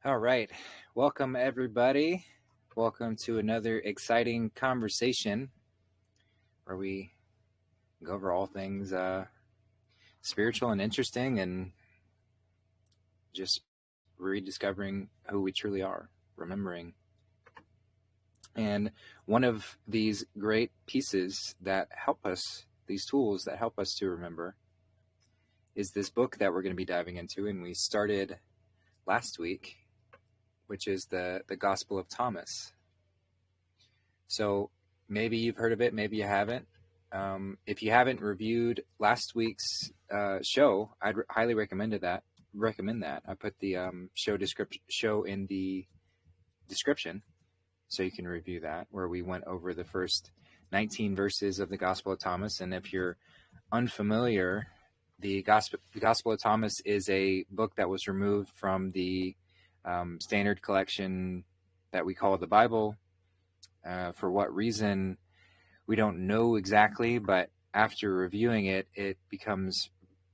All right. Welcome, everybody. Welcome to another exciting conversation where we go over all things spiritual and interesting and just rediscovering who we truly are, remembering. And one of these great pieces that help us, these tools that help us to remember, is this book that we're going to be diving into. And we started last week, which is the Gospel of Thomas. So maybe you've heard of it, maybe you haven't. If you haven't reviewed last week's show, I'd highly recommend that. I put the show in the description, so you can review that, where we went over the first 19 verses of the Gospel of Thomas. And if you're unfamiliar, the Gospel of Thomas is a book that was removed from the standard collection that we call the Bible. For what reason, we don't know exactly, but after reviewing it, it becomes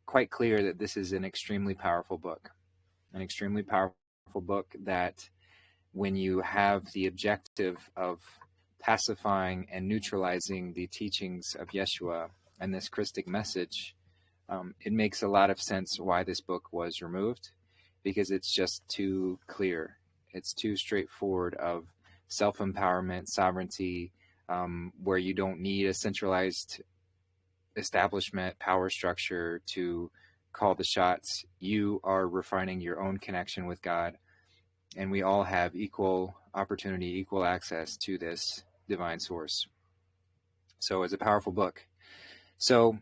quite clear that this is an extremely powerful book. An extremely powerful book that, when you have the objective of pacifying and neutralizing the teachings of Ieshua and this Christic message, it makes a lot of sense why this book was removed, because it's just too clear. It's too straightforward of self-empowerment, sovereignty, where you don't need a centralized establishment, power structure to call the shots. You are refining your own connection with God, and we all have equal opportunity, equal access to this divine source. So it's a powerful book. So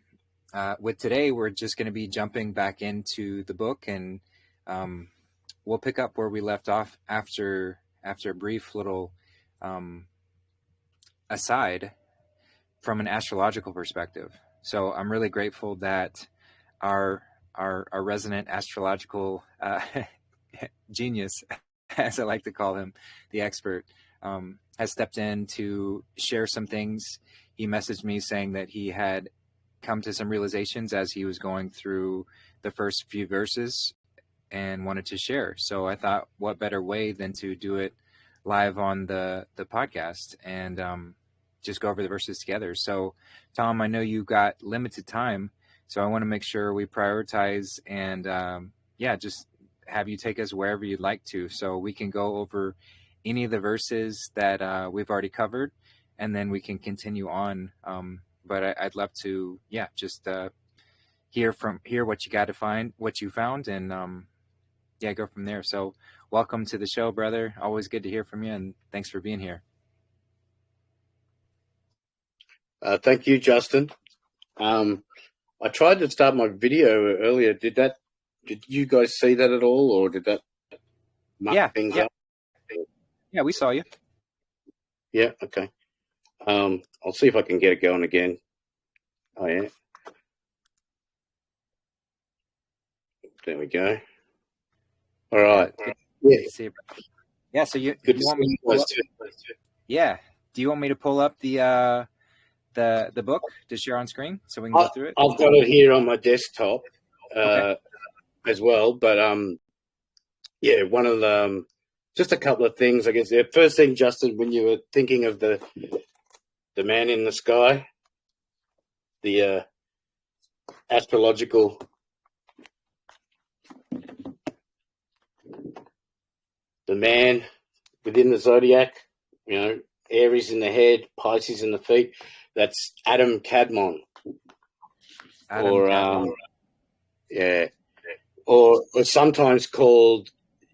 with today, we're just going to be jumping back into the book, and we'll pick up where we left off after a brief little aside from an astrological perspective. So I'm really grateful that our resident astrological genius, as I like to call him, the expert, has stepped in to share some things. He messaged me saying that he had come to some realizations as he was going through the first few verses and wanted to share. So I thought, what better way than to do it live on the podcast and just go over the verses together. So Tom, I know you got limited time, so I want to make sure we prioritize and just have you take us wherever you'd like to, so we can go over any of the verses that we've already covered, and then we can continue on. But I'd love to just hear what you got to find, what you found, and go from there. So welcome to the show, brother. Always good to hear from you, and thanks for being here. Thank you, Justin. I tried to start my video earlier. Did you guys see that at all, or did that muck things up? Yeah, we saw you. Yeah, okay. I'll see if I can get it going again. Oh, yeah. There we go. All right. Yeah, so you want me to pull up? Yeah. Do you want me to pull up the book to share on screen so we can go through it? I've got it here on my desktop as well, but one of the just a couple of things, I guess. The first thing, Justin, when you were thinking of the man in the sky, the astrological the man within the zodiac, Aries in the head, Pisces in the feet. That's Adam Kadmon. Or sometimes called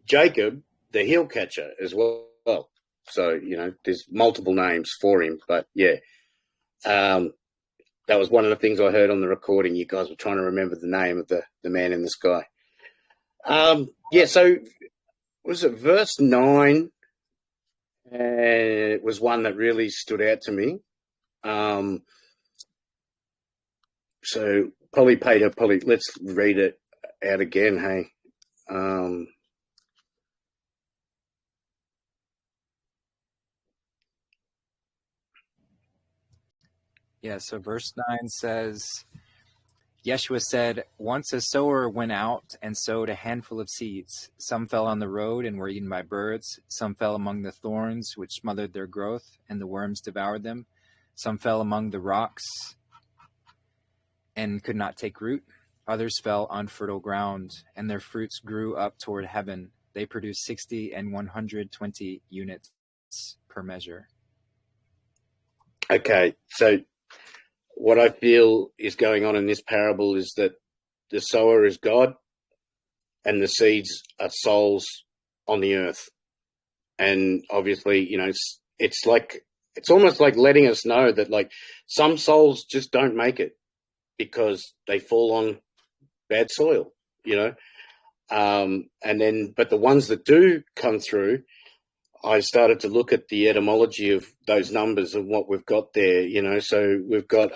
Jacob, the heel catcher as well. So, there's multiple names for him, but that was one of the things I heard on the recording. You guys were trying to remember the name of the man in the sky. So was it verse 9? It was one that really stood out to me. So let's read it out again, hey. So verse 9 says, Ieshua said, once a sower went out and sowed a handful of seeds. Some fell on the road and were eaten by birds. Some fell among the thorns, which smothered their growth, and the worms devoured them. Some fell among the rocks and could not take root. Others fell on fertile ground, and their fruits grew up toward heaven. They produced 60 and 120 units per measure. Okay, so what I feel is going on in this parable is that the sower is God and the seeds are souls on the earth. And obviously, you know, it's almost like letting us know that, like, some souls just don't make it because they fall on bad soil, you know. But the ones that do come through, I started to look at the etymology of those numbers and what we've got there, you know. So we've got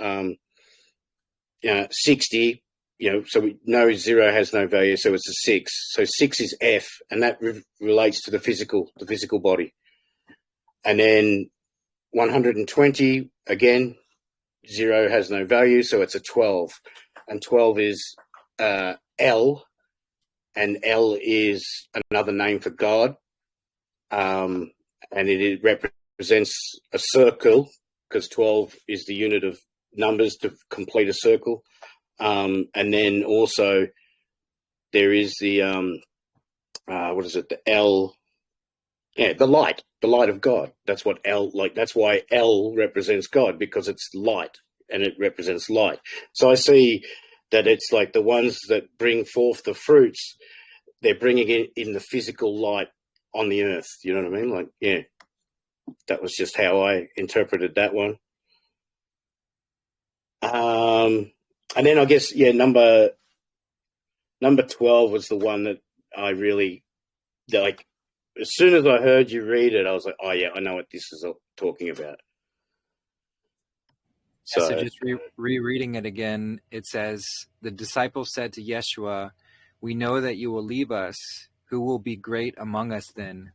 60, you know, so we know 0 has no value, so it's a 6. So 6 is F, and that relates to the physical body. And then 120, again, 0 has no value, so it's a 12. And 12 is L, and L is another name for God. And it represents a circle, because 12 is the unit of numbers to complete a circle. And then also there is the the L, the light of God. That's what L, like, that's why L represents God, because it's light and it represents light. So I see that it's like the ones that bring forth the fruits, they're bringing it in the physical light on the earth. You know what I mean? Like, yeah, that was just how I interpreted that one. And then I guess, number 12 was the one that I really, like, as soon as I heard you read it, I was like, oh yeah, I know what this is talking about. So just rereading it again, it says, the disciples said to Ieshua, we know that you will leave us. Who will be great among us then?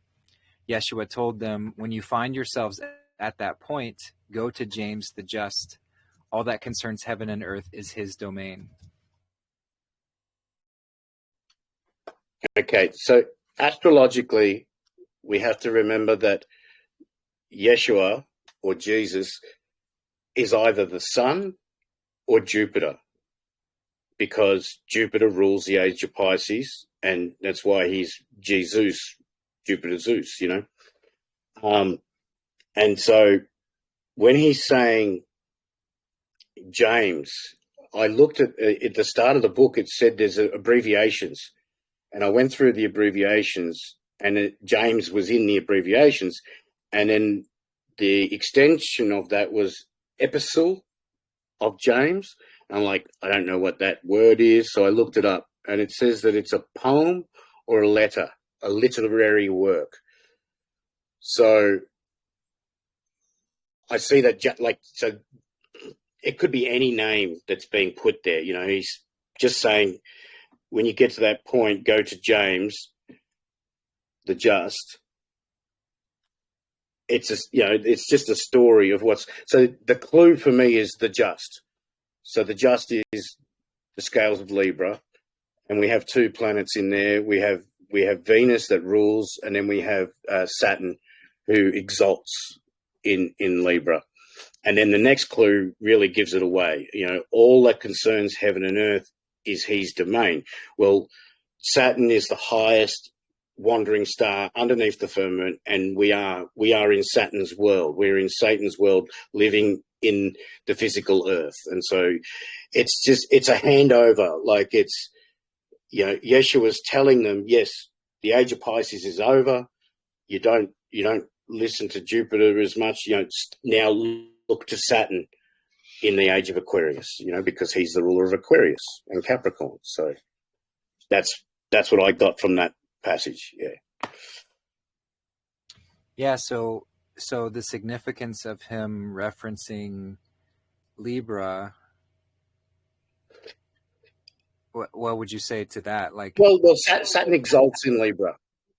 Ieshua told them, when you find yourselves at that point, go to James the Just. All that concerns heaven and earth is his domain. Okay, so astrologically, we have to remember that Ieshua, or Jesus, is either the sun or Jupiter, because Jupiter rules the age of Pisces, and that's why he's Jesus, Jupiter Zeus, you know. And so when he's saying James, I looked at the start of the book, it said there's abbreviations, and I went through the abbreviations, and James was in the abbreviations, and then the extension of that was epistle of James. And I'm like, I don't know what that word is, so I looked it up, and it says that it's a poem or a letter, a literary work. So I see that, so it could be any name that's being put there. You know, he's just saying, when you get to that point, go to James the Just. It's it's just a story of what's. So the clue for me is the Just. So the Just is the scales of Libra, and we have 2 planets in there. We have Venus that rules, and then we have Saturn, who exalts in Libra. And then the next clue really gives it away. You know, all that concerns heaven and earth is his domain. Well, Saturn is the highest wandering star underneath the firmament, and we are in Saturn's world. We're in Satan's world, living in the physical earth. And so it's a handover. Like, it's, you know, Yeshua was telling them, yes, the age of Pisces is over. You don't listen to Jupiter as much. You know, now look to Saturn in the age of Aquarius, you know, because he's the ruler of Aquarius and Capricorn. So that's what I got from that passage. Yeah. So the significance of him referencing Libra, what would you say to that? Like, well, Saturn exalts in Libra,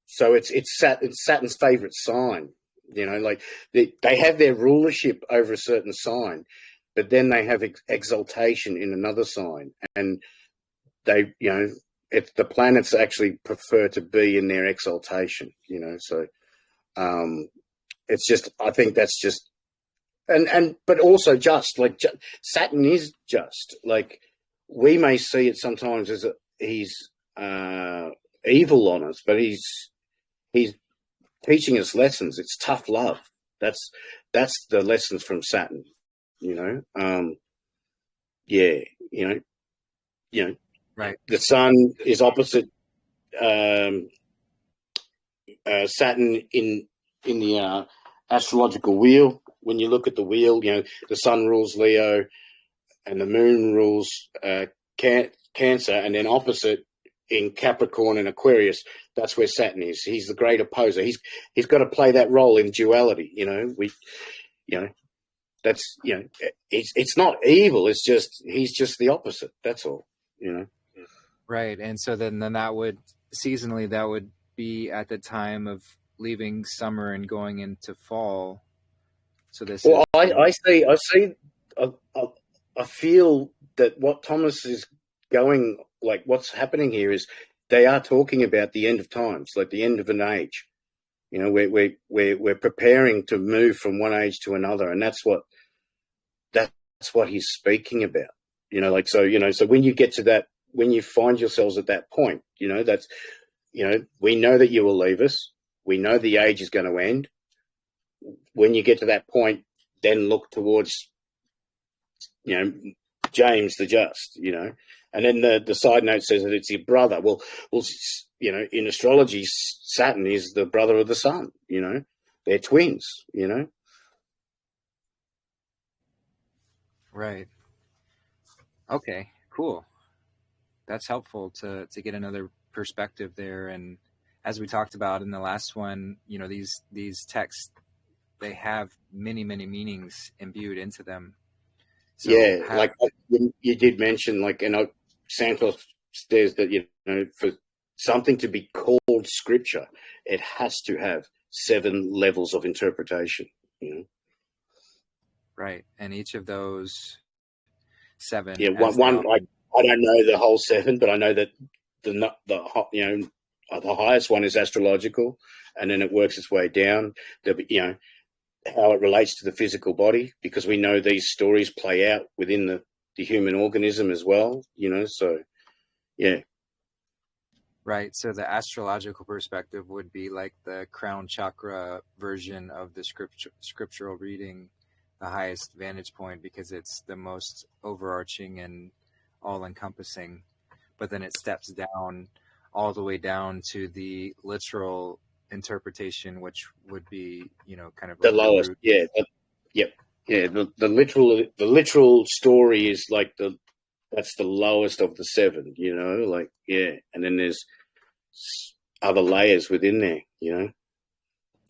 so it's Saturn's favorite sign. You know, like they have their rulership over a certain sign, but then they have exaltation in another sign, and they, the planets actually prefer to be in their exaltation, so it's just, I think that's just, but also just like Saturn is just like, we may see it sometimes as he's evil on us, but he's teaching us lessons. It's tough love. That's the lessons from Saturn, Right. The sun is opposite Saturn in the astrological wheel. When you look at the wheel, the sun rules Leo and the moon rules Cancer, and then opposite in Capricorn and Aquarius, that's where Saturn is. He's the great opposer. He's got to play that role in duality. That's it's not evil. It's just he's just the opposite. That's all. Right, and so then that would seasonally that would be at the time of leaving summer and going into fall. So this. Well, I feel that what Thomas is going, like what's happening here is they are talking about the end of times, like the end of an age. We're preparing to move from one age to another, and that's what he's speaking about. So when you get to that, when you find yourselves at that point, that's, we know that you will leave us. We know the age is going to end. When you get to that point, then look towards, James the Just, and then the side note says that it's your brother. Well, in astrology, Saturn is the brother of the sun, they're twins, Right. Okay, cool. That's helpful to get another perspective there. And as we talked about in the last one, these texts, they have many, many meanings imbued into them. So like you did mention, Santos says that, for something to be called scripture, it has to have 7 levels of interpretation. Right, and each of those 7. Yeah, one. I don't know the whole 7, but I know that the highest one is astrological, and then it works its way down. How it relates to the physical body, because we know these stories play out within the human organism as well. So yeah. Right. So the astrological perspective would be like the crown chakra version of the scriptural reading, the highest vantage point, because it's the most overarching and all-encompassing. But then it steps down all the way down to the literal interpretation, which would be, kind of the like lowest. The The literal story is like that's the lowest of the 7. And then there's other layers within there,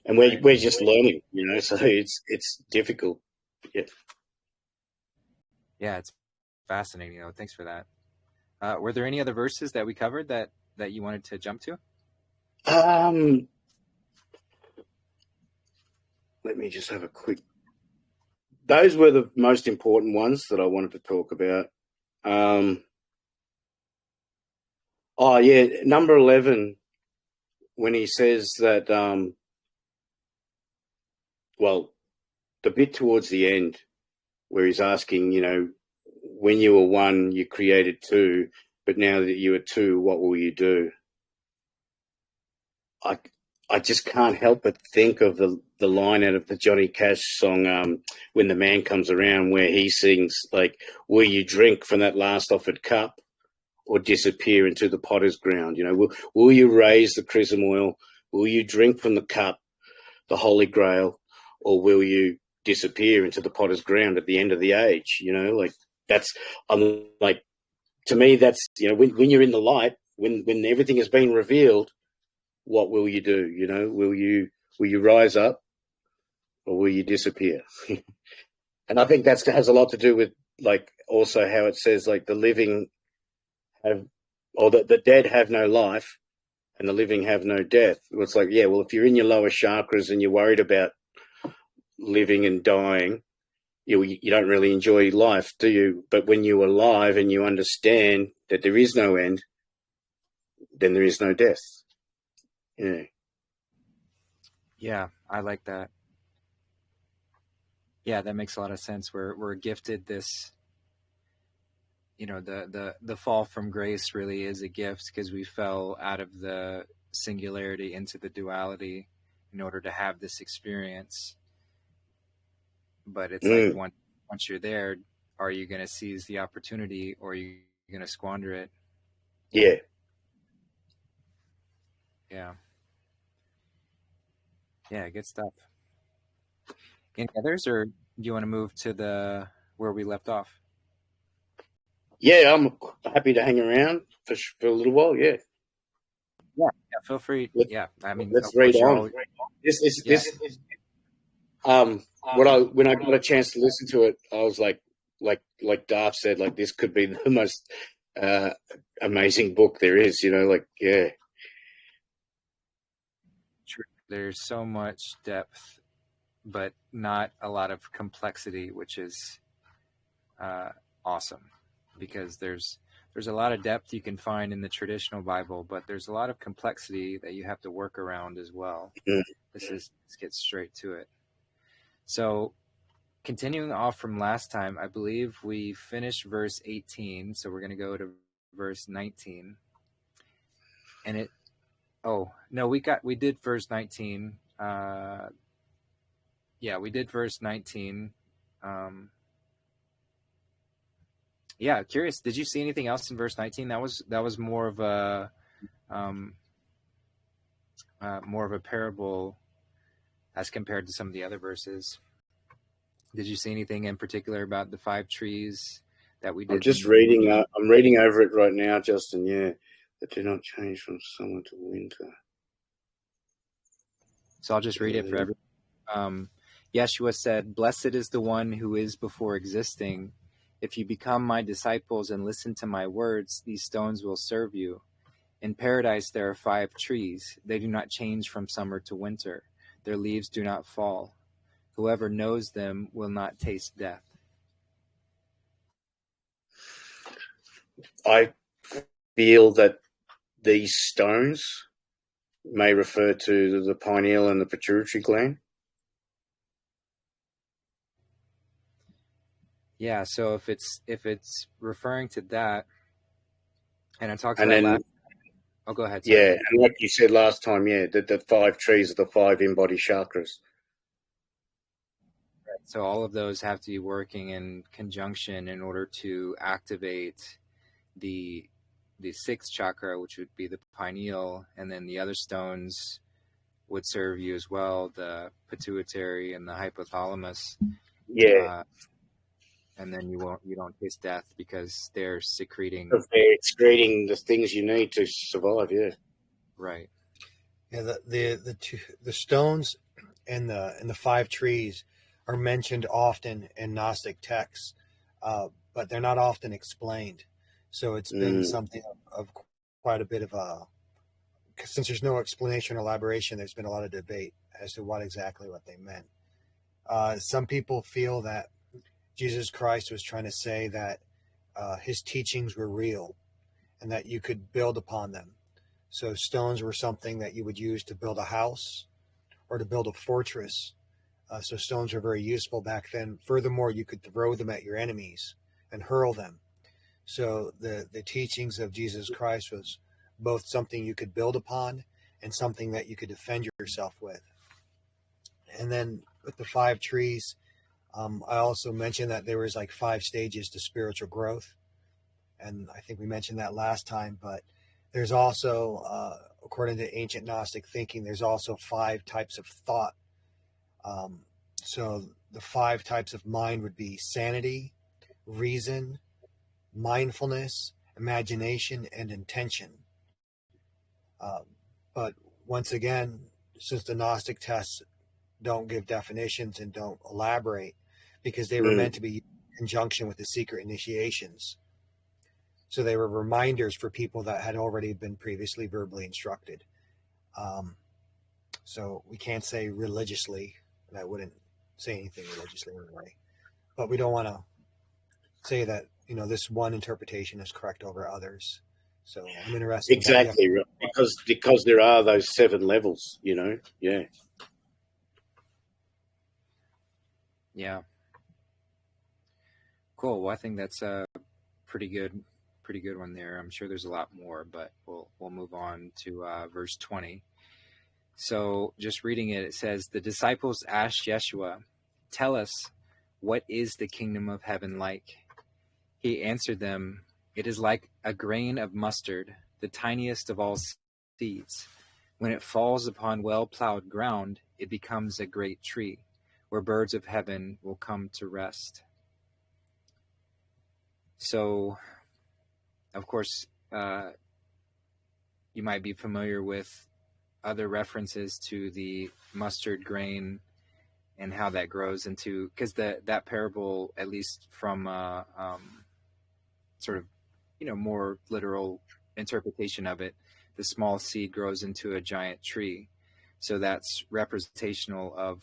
and we're just learning, so it's difficult. Yeah, it's fascinating. Thanks for that. Were there any other verses that we covered that you wanted to jump to? Let me just have a quick. Those were the most important ones that I wanted to talk about. Number 11, when he says that, the bit towards the end where he's asking, when you were 1, you created 2, but now that you are 2, what will you do? I just can't help but think of the line out of the Johnny Cash song, When the Man Comes Around, where he sings, like, will you drink from that last offered cup or disappear into the potter's ground? Will you raise the chrism oil? Will you drink from the cup, the Holy Grail, or will you disappear into the potter's ground at the end of the age? To me, that's, when you're in the light, when everything has been revealed, what will you do? Will you rise up or will you disappear? And I think that has a lot to do with, like, also how it says, like, the living have, or the dead have no life and the living have no death. It's like, if you're in your lower chakras and you're worried about living and dying, you don't really enjoy life, do you? But when you're alive and you understand that there is no end, then there is no death. Yeah. Yeah, I like that. Yeah, that makes a lot of sense. We're gifted this, the fall from grace really is a gift because we fell out of the singularity into the duality in order to have this experience. But it's like Mm. once you're there, are you going to seize the opportunity or are you going to squander it? Yeah. Yeah. Yeah, good stuff. Any others, or do you want to move to the where we left off? Yeah, I'm happy to hang around for a little while. Yeah. Yeah, yeah. Feel free. Let, Yeah, I mean, let's of read course, you're on. always. Yeah, This when I got a chance to listen to it, I was like Darth said, like this could be the most uh, amazing book there is. Like yeah, true. There's so much depth, but not a lot of complexity, which is uh, awesome because there's a lot of depth you can find in the traditional Bible, but there's a lot of complexity that you have to work around as well. mm. Let's get straight to it. So, continuing off from last time, I believe we finished verse 18, so we're going to go to verse 19. And oh, no, we did verse 19. Yeah, we did verse 19. Um, yeah, curious. Did you see anything else in verse 19? That was um, more of a parable as compared to some of the other verses. Did you see anything in particular about the five trees that we I'm didn't? just reading. I'm reading over it right now, Justin. Yeah, that do not change from summer to winter. So I'll just read it for everyone. Ieshua said, "Blessed is the one who is before existing. If you become my disciples and listen to my words, these stones will serve you. In paradise there are five trees. They do not change from summer to winter. Their leaves do not fall. Whoever knows them will not taste death." I feel that these stones may refer to the pineal and the pituitary gland. Yeah, so if it's referring to that, and it talks And about then, last. Oh, go ahead. Sorry. yeah, and like you said last time, yeah, the five trees are the five embodied chakras. So all of those have to be working in conjunction in order to activate the sixth chakra, which would be the pineal, and then the other stones would serve you as well, the pituitary and the hypothalamus. Yeah, Uh, and then you don't taste death because they're secreting. because they're excreting the things you need to survive. Yeah. Right. Yeah, the stones and the five trees are mentioned often in Gnostic texts, but they're not often explained. So it's been something of quite a bit of a, since there's no explanation or elaboration, there's been a lot of debate as to what they meant. Some people feel that Jesus Christ was trying to say that his teachings were real and that you could build upon them. So stones were something that you would use to build a house or to build a fortress. So stones were very useful back then. Furthermore, you could throw them at your enemies and hurl them. So the teachings of Jesus Christ was both something you could build upon and something that you could defend yourself with. And then with the five trees, I also mentioned that there was like 5 stages to spiritual growth. And I think we mentioned that last time, but there's also, according to ancient Gnostic thinking, there's also 5 types of thought. So the 5 types of mind would be sanity, reason, mindfulness, imagination, and intention. But once again, since the Gnostic texts don't give definitions and don't elaborate, because they were meant to be in conjunction with the secret initiations. So they were reminders for people that had already been previously verbally instructed. So we can't say religiously, and I wouldn't say anything religiously anyway. but we don't want to say that, this one interpretation is correct over others. So I'm interested. Exactly, right. Because there are those 7 levels, Yeah. Yeah. Cool. Well, I think that's a pretty good one there. I'm sure there's a lot more, but we'll move on to verse 20. So just reading it, it says, the disciples asked Ieshua, tell us, what is the kingdom of heaven like? He answered them, it is like a grain of mustard, the tiniest of all seeds. When it falls upon well-plowed ground, it becomes a great tree, where birds of heaven will come to rest. So, of course, you might be familiar with other references to the mustard grain and how that grows into, because that parable, at least from sort of more literal interpretation of it, the small seed grows into a giant tree. So that's representational of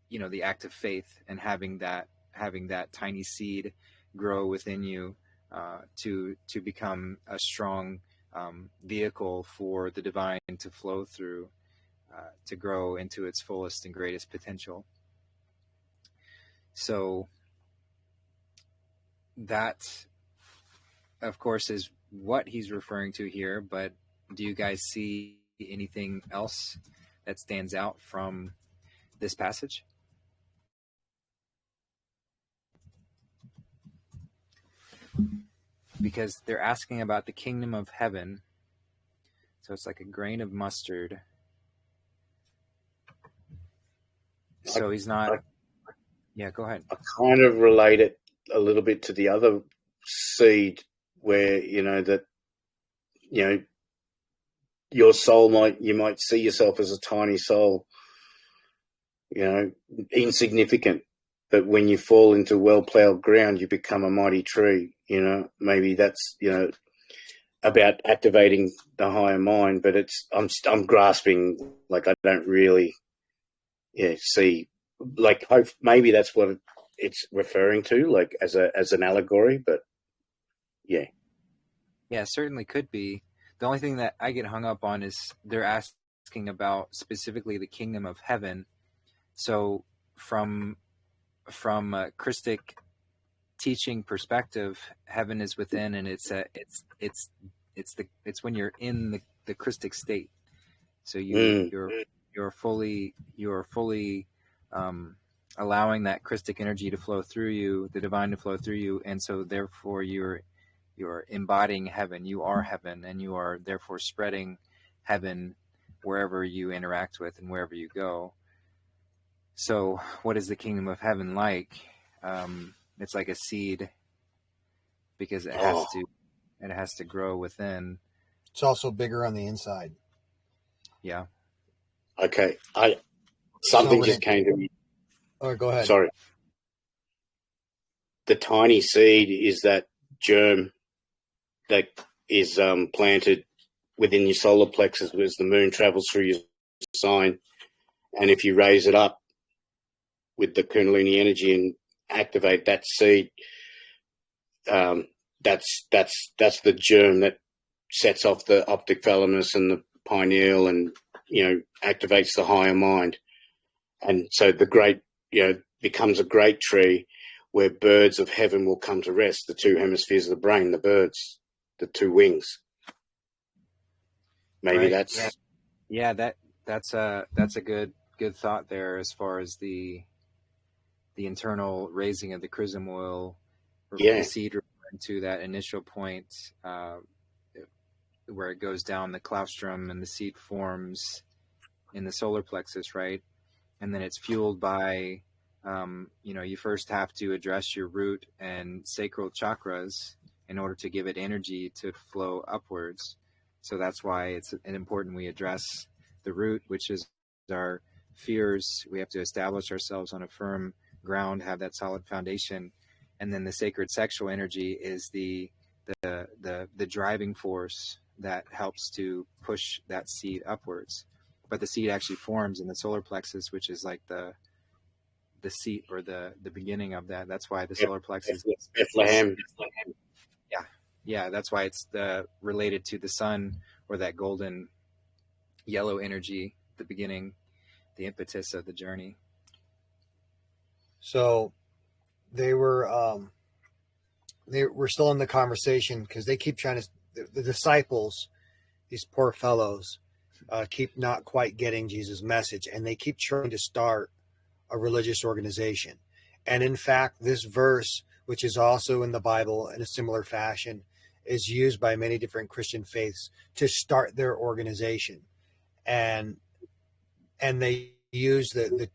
the act of faith, and having that tiny seed grow within you to become a strong vehicle for the divine to flow through, to grow into its fullest and greatest potential. So that, of course, is what he's referring to here. But do you guys see anything else that stands out from this passage? Because they're asking about the kingdom of heaven. So it's like a grain of mustard. So he's not... Yeah, go ahead. I kind of relate it a little bit to the other seed where, your soul you might see yourself as a tiny soul, insignificant. But when you fall into well-plowed ground, you become a mighty tree, Maybe that's, about activating the higher mind, but I'm grasping, like, I don't really see, like, maybe that's what it's referring to, like, as an allegory, but yeah, certainly could be. The only thing that I get hung up on is they're asking about specifically the kingdom of heaven. So from a Christic teaching perspective, heaven is within, and it's when you're in the Christic state. So you're fully allowing that Christic energy to flow through you, the divine to flow through you, and so therefore you're embodying heaven. You are heaven, and you are therefore spreading heaven wherever you interact with and wherever you go. So what is the kingdom of heaven like? It's like a seed, because it has to grow within. It's also bigger on the inside. Yeah. Okay. Something just came to me. Oh, go ahead. Sorry. The tiny seed is that germ that is planted within your solar plexus as the moon travels through your sign. And if you raise it up with the Kundalini energy and activate that seed, that's the germ that sets off the optic thalamus and the pineal, and activates the higher mind. And so the great becomes a great tree where birds of heaven will come to rest. The 2 hemispheres of the brain, the birds, the 2 wings. Maybe right. that's that's a good thought there, as far as the internal raising of the chrism oil, the seed, referring to that initial point where it goes down the claustrum and the seed forms in the solar plexus, right? And then it's fueled by you first have to address your root and sacral chakras in order to give it energy to flow upwards. So that's why it's important we address the root, which is our fears. We have to establish ourselves on a firm ground, have that solid foundation. And then the sacred sexual energy is the driving force that helps to push that seed upwards. But the seed actually forms in the solar plexus, which is like the seat or the beginning of that. That's why the solar plexus Bethlehem. Yeah, that's why it's related to the sun, or that golden yellow energy, the beginning, the impetus of the journey. So they were still in the conversation because they keep trying to, the disciples, these poor fellows, keep not quite getting Jesus' message, and they keep trying to start a religious organization. And in fact, this verse, which is also in the Bible in a similar fashion, is used by many different Christian faiths to start their organization. And they use the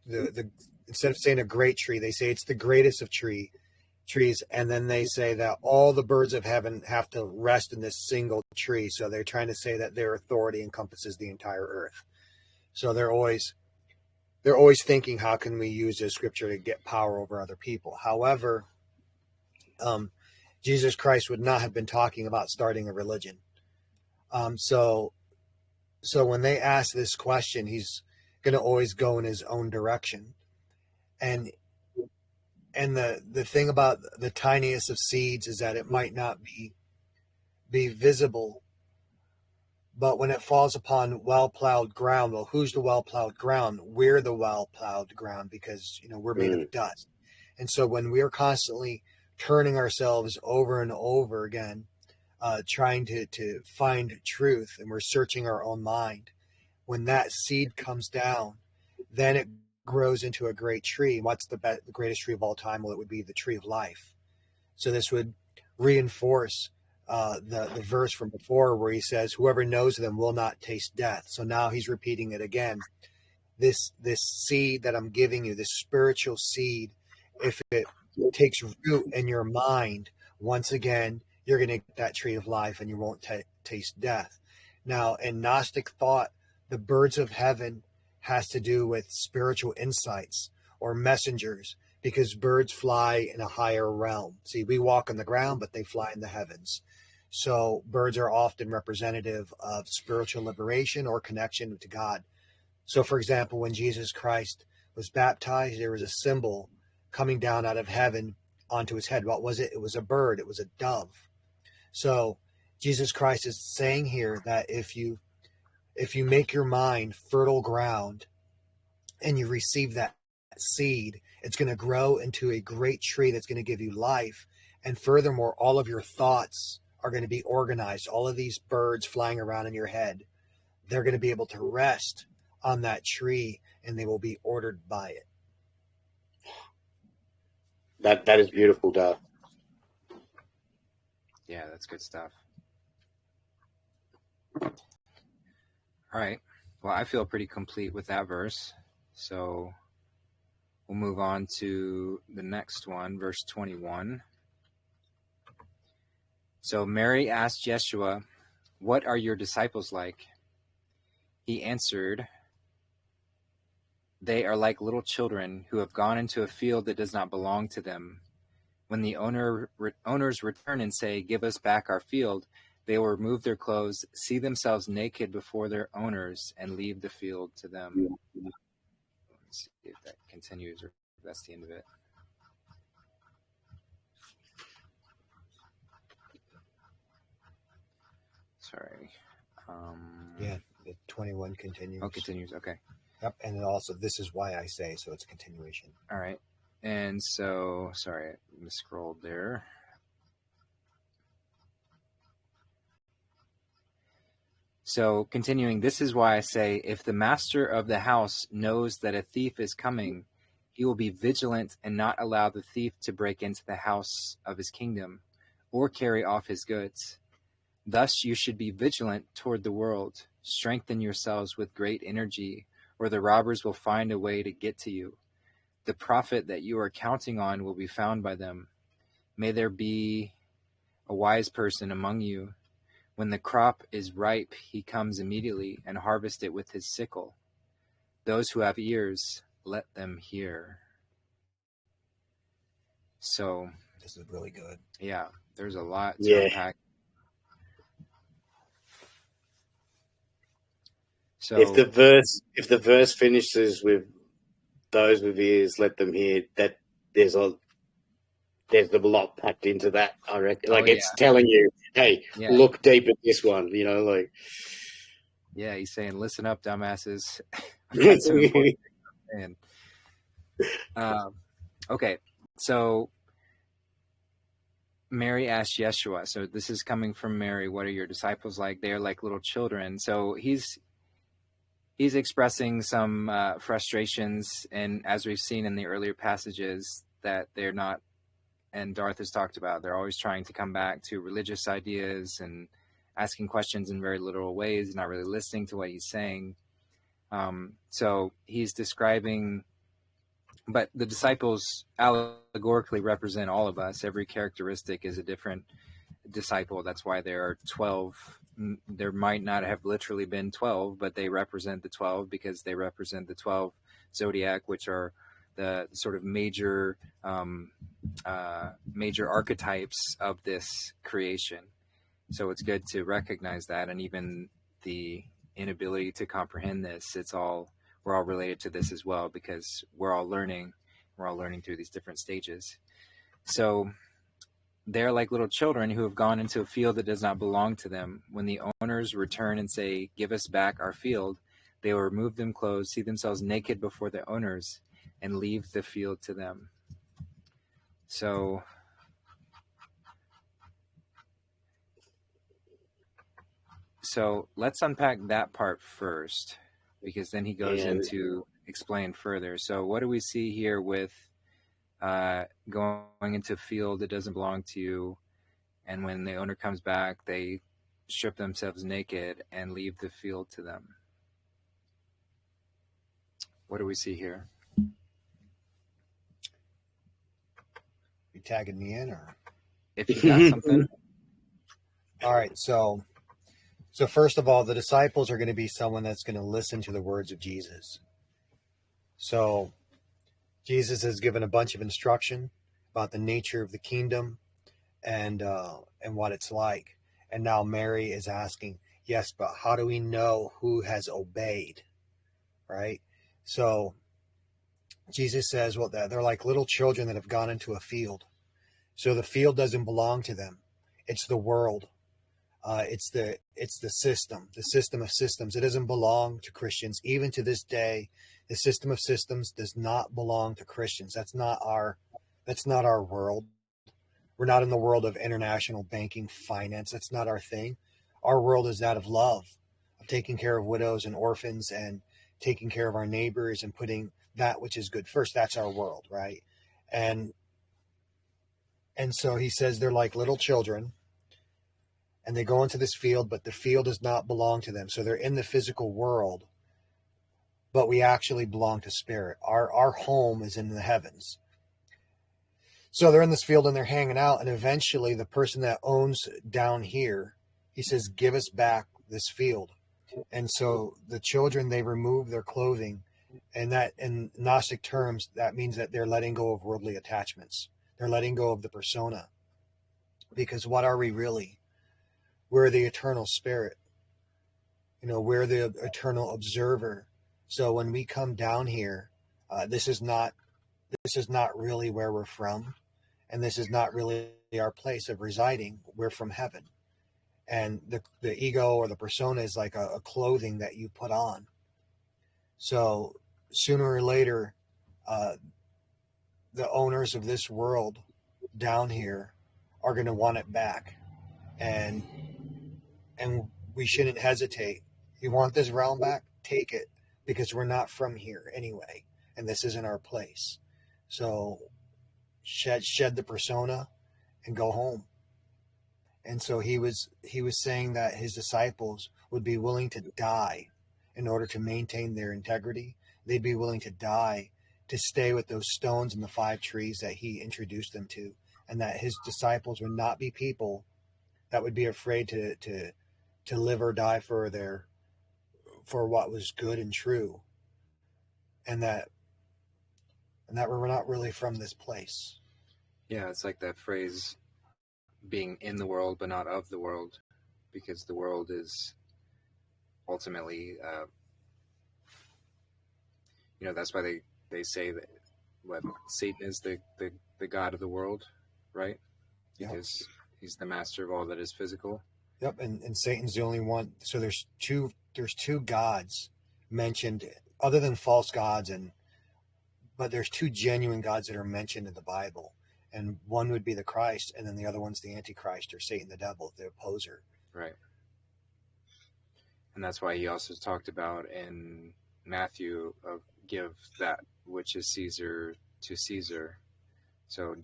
instead of saying a great tree, they say it's the greatest of trees. And then they say that all the birds of heaven have to rest in this single tree. So they're trying to say that their authority encompasses the entire earth. So they're always thinking, how can we use this scripture to get power over other people? However, Jesus Christ would not have been talking about starting a religion. So when they ask this question, he's going to always go in his own direction. And the thing about the tiniest of seeds is that it might not be visible, but when it falls upon well-plowed ground, well, who's the well-plowed ground? We're the well-plowed ground, because we're made of dust. And so when we're constantly turning ourselves over and over again, trying to find truth, and we're searching our own mind, when that seed comes down, then it grows into a great tree. What's the greatest tree of all time? Well, it would be the tree of life. So this would reinforce the verse from before where he says, whoever knows them will not taste death. So now he's repeating it again. This seed that I'm giving you, this spiritual seed, if it takes root in your mind, once again, you're going to get that tree of life and you won't taste death. Now, in Gnostic thought, the birds of heaven has to do with spiritual insights or messengers, because birds fly in a higher realm. See, we walk on the ground, but they fly in the heavens. So birds are often representative of spiritual liberation or connection to God. So, for example, when Jesus Christ was baptized, there was a symbol coming down out of heaven onto his head. What was it? It was a bird. It was a dove. So Jesus Christ is saying here that if you make your mind fertile ground and you receive that seed, it's going to grow into a great tree that's going to give you life. And furthermore, all of your thoughts are going to be organized. All of these birds flying around in your head, they're going to be able to rest on that tree, and they will be ordered by it. That is beautiful, Dave. Yeah, that's good stuff. All right. Well, I feel pretty complete with that verse. So we'll move on to the next one, verse 21. So Mary asked Ieshua, "What are your disciples like?" He answered, "They are like little children who have gone into a field that does not belong to them. When the owners return and say, 'Give us back our field,' they will remove their clothes, see themselves naked before their owners, and leave the field to them." Let's see if that continues, or if that's the end of it. Sorry. Yeah, the 21 continues. Oh, continues. Okay. Yep, and then also, this is why I say, so it's a continuation. All right. And so, sorry, I miscrolled there. So, continuing, "This is why I say, if the master of the house knows that a thief is coming, he will be vigilant and not allow the thief to break into the house of his kingdom or carry off his goods. Thus you should be vigilant toward the world. Strengthen yourselves with great energy, or the robbers will find a way to get to you. The profit that you are counting on will be found by them. May there be a wise person among you. When the crop is ripe, he comes immediately and harvests it with his sickle. Those who have ears, let them hear." So, This is really good. yeah, there's a lot to unpack. So If the verse finishes with those with ears, let them hear. That there's a lot packed into that, I reckon. Like, it's telling you, hey, look deep at this one, you know, like. Yeah, he's saying, listen up, dumbasses. That's an important thing. Okay, so Mary asked Ieshua, so this is coming from Mary, what are your disciples like? They're like little children. So he's expressing some frustrations, and as we've seen in the earlier passages, that they're not, and Darth has talked about, they're always trying to come back to religious ideas and asking questions in very literal ways, not really listening to what he's saying. So he's describing, but the disciples allegorically represent all of us. Every characteristic is a different disciple. That's why there are 12. There might not have literally been 12, but they represent the 12 because they represent the 12 zodiac, which are the sort of major archetypes of this creation. So it's good to recognize that, and even the inability to comprehend this, we're all related to this as well, because we're all learning through these different stages. So they're like little children who have gone into a field that does not belong to them. When the owners return and say, give us back our field, they will remove them clothes, see themselves naked before the owners, and leave the field to them. So let's unpack that part first, because then he goes into explain further. So what do we see here with going into a field that doesn't belong to you, and when the owner comes back, they strip themselves naked and leave the field to them? What do we see here? You tagging me in, or if you got something? All right, so first of all, the disciples are going to be someone that's going to listen to the words of Jesus. So Jesus has given a bunch of instruction about the nature of the kingdom and what it's like. And now Mary is asking, yes, but how do we know who has obeyed? Right? So Jesus says, well, they're like little children that have gone into a field. So the field doesn't belong to them. It's the world. It's the system of systems. It doesn't belong to Christians. Even to this day, the system of systems does not belong to Christians. That's not our world. We're not in the world of international banking, finance. That's not our thing. Our world is that of love, of taking care of widows and orphans and taking care of our neighbors and putting that which is good first. That's our world, right? And so he says they're like little children, and they go into this field, but the field does not belong to them. So they're in the physical world, but we actually belong to spirit. Our home is in the heavens. So they're in this field and they're hanging out, and eventually the person that owns down here, he says, give us back this field. And so the children, they remove their clothing, and that, in Gnostic terms, that means that they're letting go of worldly attachments. They're letting go of the persona. Because what are we really? We're the eternal spirit. We're the eternal observer. So when we come down here, this is not really where we're from, and this is not really our place of residing. We're from heaven, and the ego or the persona is like a clothing that you put on. So sooner or later, the owners of this world down here are going to want it back, and we shouldn't hesitate. You want this realm back? Take it, because we're not from here anyway, and this isn't our place. So shed the persona and go home. And so he was saying that his disciples would be willing to die in order to maintain their integrity. They'd be willing to die to stay with those stones and the 5 trees that he introduced them to, and that his disciples would not be people that would be afraid to live or die for what was good and true, and that we're not really from this place. Yeah, it's like that phrase, being in the world but not of the world, because the world is ultimately, that's why they say that what Satan is the god of the world, right? Because he's the master of all that is physical. Yep, and Satan's the only one. So there's two gods mentioned other than false gods, but there's two genuine gods that are mentioned in the Bible, and one would be the Christ, and then the other one's the Antichrist, or Satan, the devil, the opposer. Right. And that's why he also talked about in Matthew of give that which is Caesar to Caesar. So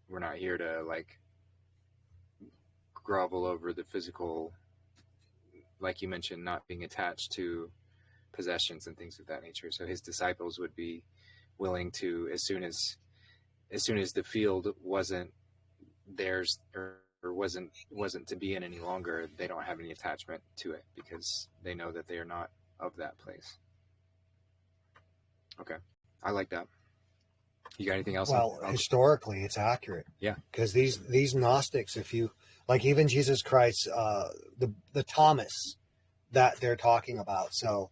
we're not here to like grovel over the physical, like you mentioned, not being attached to possessions and things of that nature. So his disciples would be willing to, as soon as the field wasn't theirs or wasn't to be in any longer, they don't have any attachment to it because they know that they are not of that place. Okay, I like that. You got anything else? Well, historically, it's accurate. Yeah, because these Gnostics, if you like, even Jesus Christ, the Thomas that they're talking about. So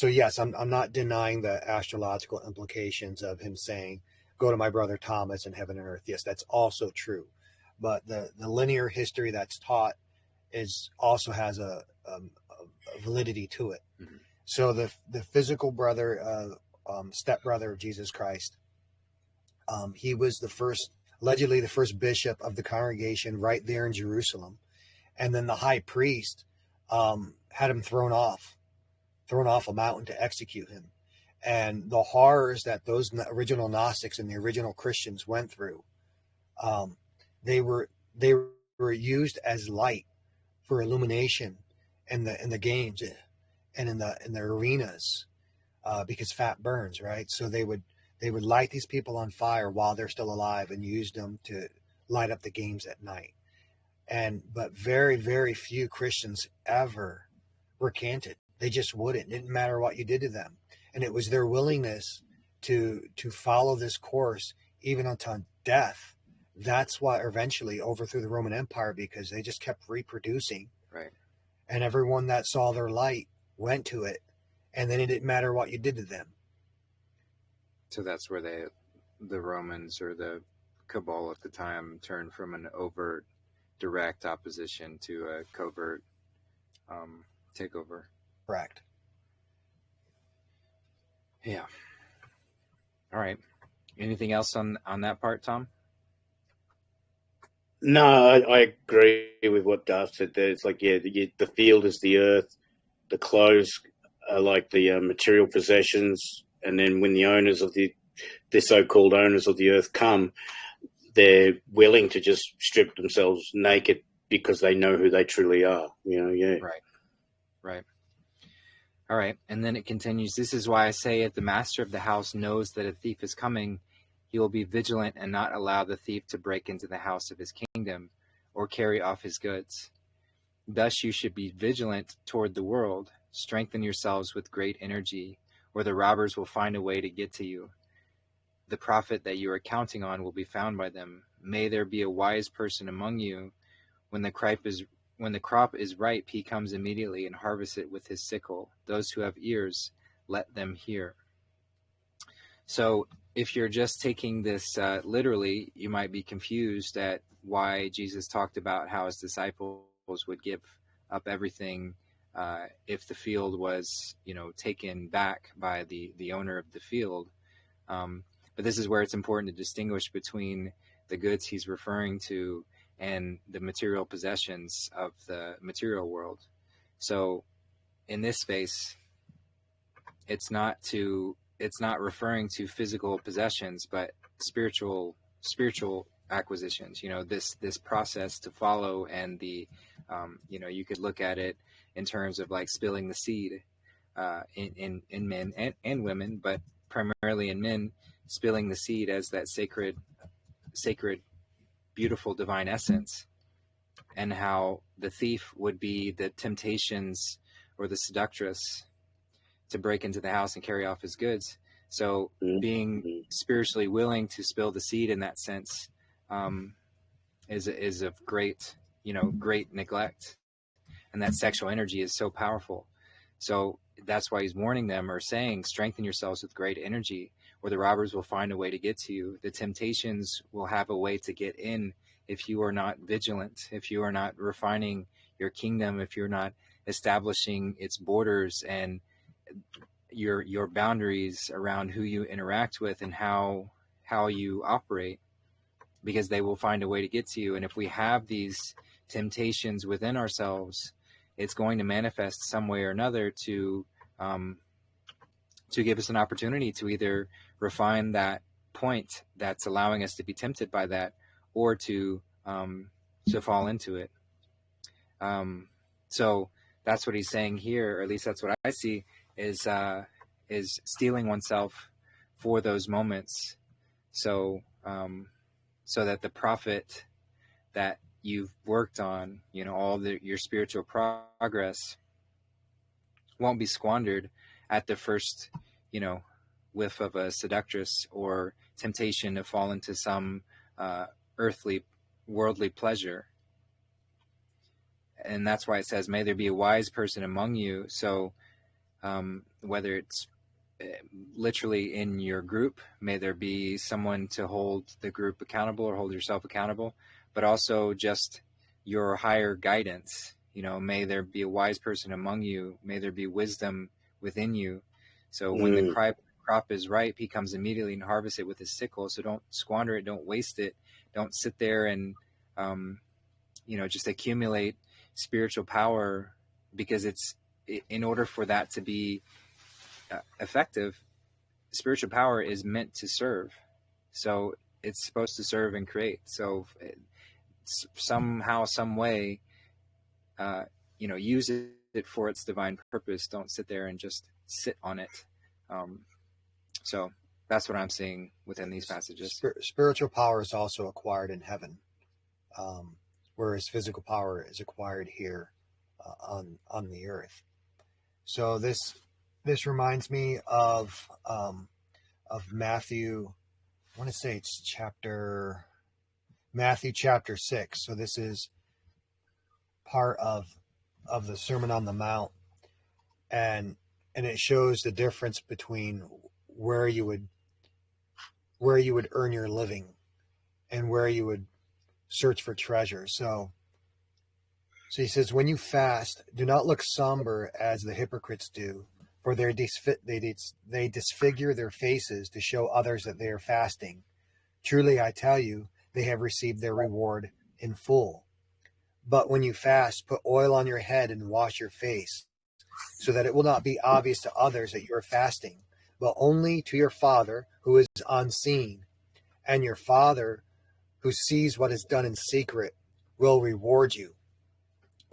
yes, I'm not denying the astrological implications of him saying, "Go to my brother Thomas in heaven and earth." Yes, that's also true, but the linear history that's taught also has a validity to it. Mm-hmm. So the physical brother, stepbrother of Jesus Christ, he was allegedly the first bishop of the congregation right there in Jerusalem, and then the high priest had him thrown off a mountain to execute him. And the horrors that those original Gnostics and the original Christians went through, they were used as light for illumination in the games and in the arenas, because fat burns, right? So they would light these people on fire while they're still alive and use them to light up the games at night. But very, very few Christians ever recanted. They just wouldn't. It didn't matter what you did to them. And it was their willingness to follow this course even unto death. That's what eventually overthrew the Roman Empire, because they just kept reproducing. Right. And everyone that saw their light went to it. And then it didn't matter what you did to them. So that's where the Romans or the cabal at the time turned from an overt, direct opposition to a covert takeover. Correct. Yeah. All right. Anything else on that part, Tom? No, I agree with what Darth said there. It's like, the field is the earth, the clothes are like the material possessions, and then when the owners of the so-called owners of the earth come, they're willing to just strip themselves naked because they know who they truly are. Right. All right. And then it continues. This is why I say, if the master of the house knows that a thief is coming, he will be vigilant and not allow the thief to break into the house of his kingdom or carry off his goods. Thus you should be vigilant toward the world. Strengthen yourselves with great energy, or the robbers will find a way to get to you. The profit that you are counting on will be found by them. May there be a wise person among you. When the crop is ripe, he comes immediately and harvests it with his sickle. Those who have ears, let them hear. So if you're just taking this literally, you might be confused at why Jesus talked about how his disciples would give up everything if the field was, taken back by the owner of the field. But this is where it's important to distinguish between the goods he's referring to and the material possessions of the material world. So in this space, it's not referring to physical possessions, but spiritual acquisitions. This process to follow, and you could look at it in terms of like spilling the seed in men and women, but primarily in men, spilling the seed as that sacred, beautiful divine essence, and how the thief would be the temptations or the seductress to break into the house and carry off his goods. So being spiritually willing to spill the seed in that sense is of great neglect, and that sexual energy is so powerful. So that's why he's warning them or saying, strengthen yourselves with great energy, or the robbers will find a way to get to you. The temptations will have a way to get in if you are not vigilant, if you are not refining your kingdom, if you're not establishing its borders and your boundaries around who you interact with and how you operate, because they will find a way to get to you. And if we have these temptations within ourselves, it's going to manifest some way or another to give us an opportunity to either refine that point that's allowing us to be tempted by that, or to fall into it. So that's what he's saying here, or at least that's what I see, is steeling oneself for those moments, so that the profit that you've worked on, all your spiritual progress, won't be squandered at the first, whiff of a seductress or temptation to fall into some earthly, worldly pleasure. And that's why it says, may there be a wise person among you. So whether it's literally in your group, may there be someone to hold the group accountable or hold yourself accountable, but also just your higher guidance. May there be a wise person among you. May there be wisdom within you. So when the crop is ripe, he comes immediately and harvests it with his sickle. So don't squander it. Don't waste it. Don't sit there and, just accumulate spiritual power, because it's, in order for that to be effective, spiritual power is meant to serve. So it's supposed to serve and create. So somehow, some way, use it for its divine purpose. Don't sit there and just sit on it. So that's what I'm seeing within these passages. Spiritual power is also acquired in heaven, whereas physical power is acquired here on the earth. So this reminds me of Matthew. I want to say it's Matthew chapter 6. So this is part of the Sermon on the Mount, and it shows the difference between where you would earn your living and where you would search for treasure. So he says, when you fast, do not look somber as the hypocrites do, for they disfigure their faces to show others that they are fasting. Truly, I tell you, they have received their reward in full. But when you fast, put oil on your head and wash your face, so that it will not be obvious to others that you are fasting, but only to your Father who is unseen. And your Father who sees what is done in secret will reward you.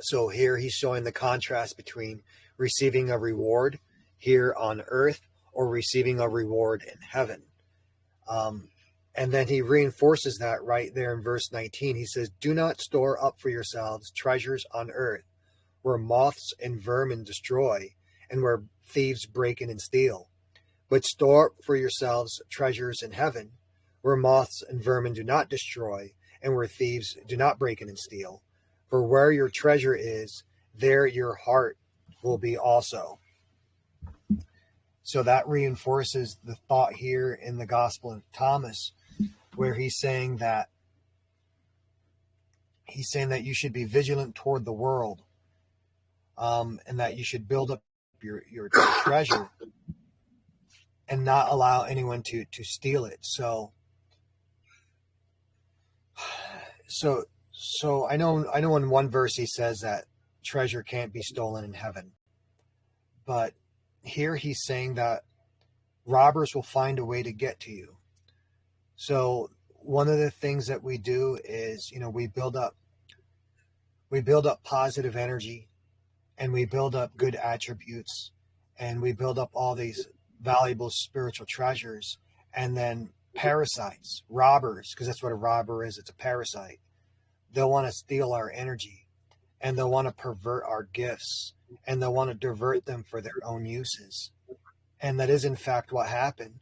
So here he's showing the contrast between receiving a reward here on earth or receiving a reward in heaven. And then he reinforces that right there in verse 19. He says, do not store up for yourselves treasures on earth, where moths and vermin destroy, and where thieves break in and steal. But store up for yourselves treasures in heaven, where moths and vermin do not destroy, and where thieves do not break in and steal. For where your treasure is, there your heart will be also. So that reinforces the thought here in the Gospel of Thomas, where he's saying that you should be vigilant toward the world, and that you should build up your treasure and not allow anyone to steal it. So I know in one verse he says that treasure can't be stolen in heaven, but here he's saying that robbers will find a way to get to you. So one of the things that we do is, we build up positive energy, and we build up good attributes, and we build up all these valuable spiritual treasures, and then parasites, robbers, because that's what a robber is. It's a parasite. They'll want to steal our energy, and they'll want to pervert our gifts, and they'll want to divert them for their own uses. And that is in fact what happened,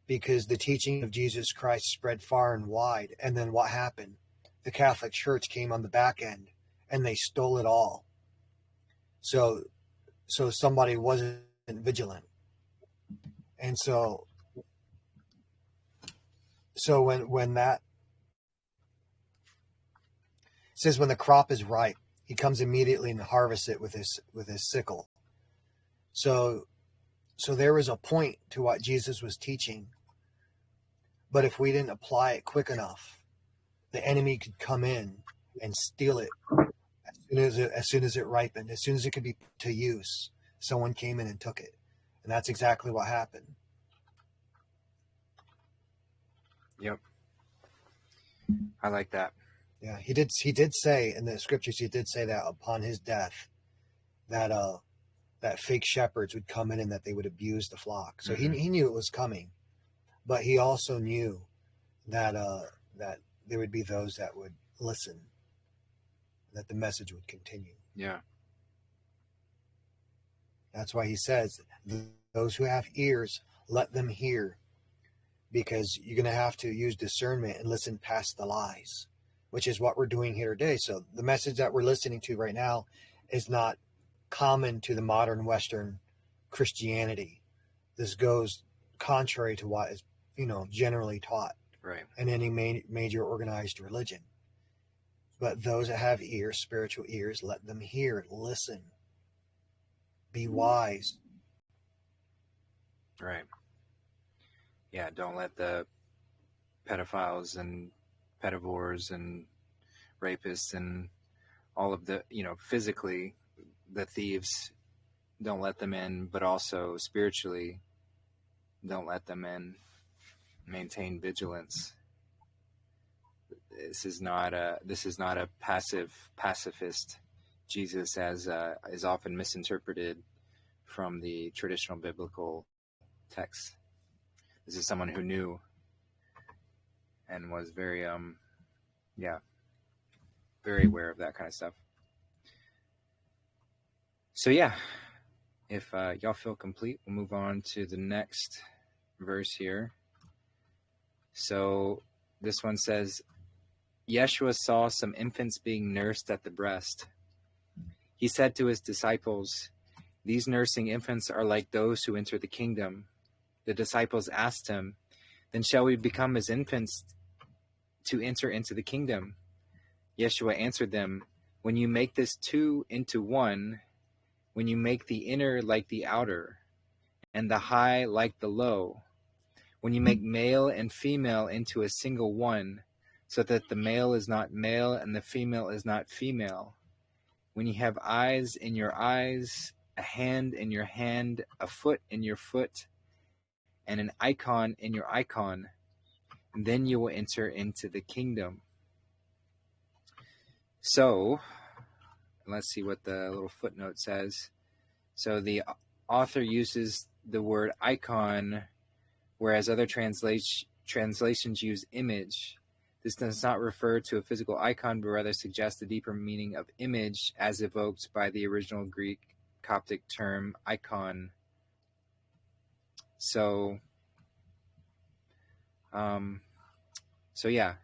because the teaching of Jesus Christ spread far and wide. And then what happened? The Catholic Church came on the back end, and they stole it all. So somebody wasn't vigilant. And so when that says, when the crop is ripe, he comes immediately and harvests it with his sickle. So there was a point to what Jesus was teaching, but if we didn't apply it quick enough, the enemy could come in and steal it as soon as it ripened, as soon as it could be put to use. Someone came in and took it, and that's exactly what happened. Yep, I like that. Yeah, he did say in the scriptures, he did say that upon his death, that fake shepherds would come in and that they would abuse the flock. So he knew it was coming, but he also knew that that there would be those that would listen, that the message would continue. Yeah. That's why he says, those who have ears, let them hear, because you're going to have to use discernment and listen past the lies, which is what we're doing here today. So the message that we're listening to right now is not common to the modern Western Christianity. This goes contrary to what is, generally taught in any major organized religion. But those that have ears, spiritual ears, let them hear, listen, be wise. Right. Yeah, don't let the pedophiles and pedivores and rapists and all of the, physically, the thieves, don't let them in, but also spiritually, don't let them in. Maintain vigilance. This is not a pacifist Jesus, as is often misinterpreted from the traditional biblical text. This is someone who knew and was very very aware of that kind of stuff. So yeah, if y'all feel complete, we'll move on to the next verse here. So this one says, Ieshua saw some infants being nursed at the breast. He said to his disciples, these nursing infants are like those who enter the kingdom. The disciples asked him, then shall we become as infants to enter into the kingdom? Ieshua answered them, when you make this two into one, when you make the inner like the outer, and the high like the low, when you make male and female into a single one, so that the male is not male and the female is not female, when you have eyes in your eyes, a hand in your hand, a foot in your foot, and an icon in your icon, then you will enter into the kingdom. So, let's see what the little footnote says. So the author uses the word icon, whereas other translations use image. This does not refer to a physical icon, but rather suggests the deeper meaning of image as evoked by the original Greek Coptic term icon. So yeah,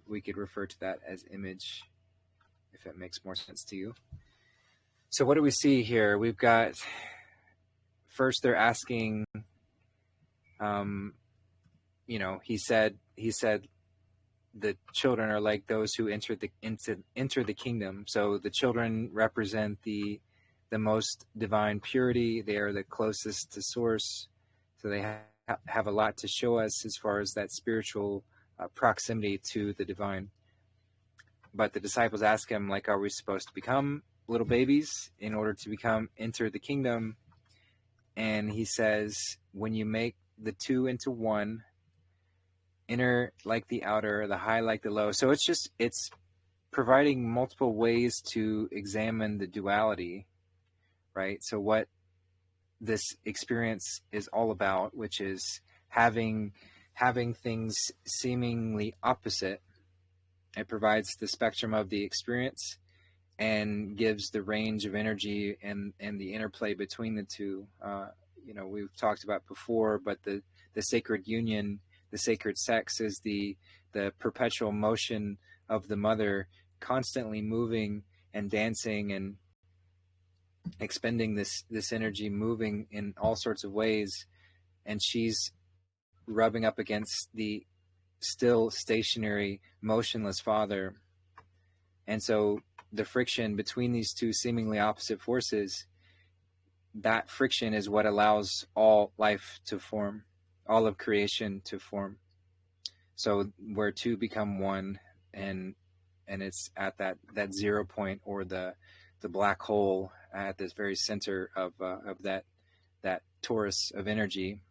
we could refer to that as image, if it makes more sense to you. So what do we see here? We've got, first they're asking, he said the children are like those who enter the kingdom. So the children represent the most divine purity. They are the closest to source. So they have a lot to show us as far as that spiritual proximity to the divine. But the disciples ask him, like, are we supposed to become little babies in order to enter the kingdom? And he says, when you make the two into one, inner like the outer, the high like the low. So it's providing multiple ways to examine the duality, right? So what this experience is all about, which is having things seemingly opposite. It provides the spectrum of the experience and gives the range of energy and the interplay between the two. We've talked about before, but the sacred union, the sacred sex, is the perpetual motion of the mother, constantly moving and dancing expending this energy, moving in all sorts of ways, and she's rubbing up against the still stationary, motionless Father. And so the friction between these two seemingly opposite forces, that friction is what allows all life to form, all of creation to form. So where two become one, and it's at that 0 point, or the black hole at this very center of that torus of energy.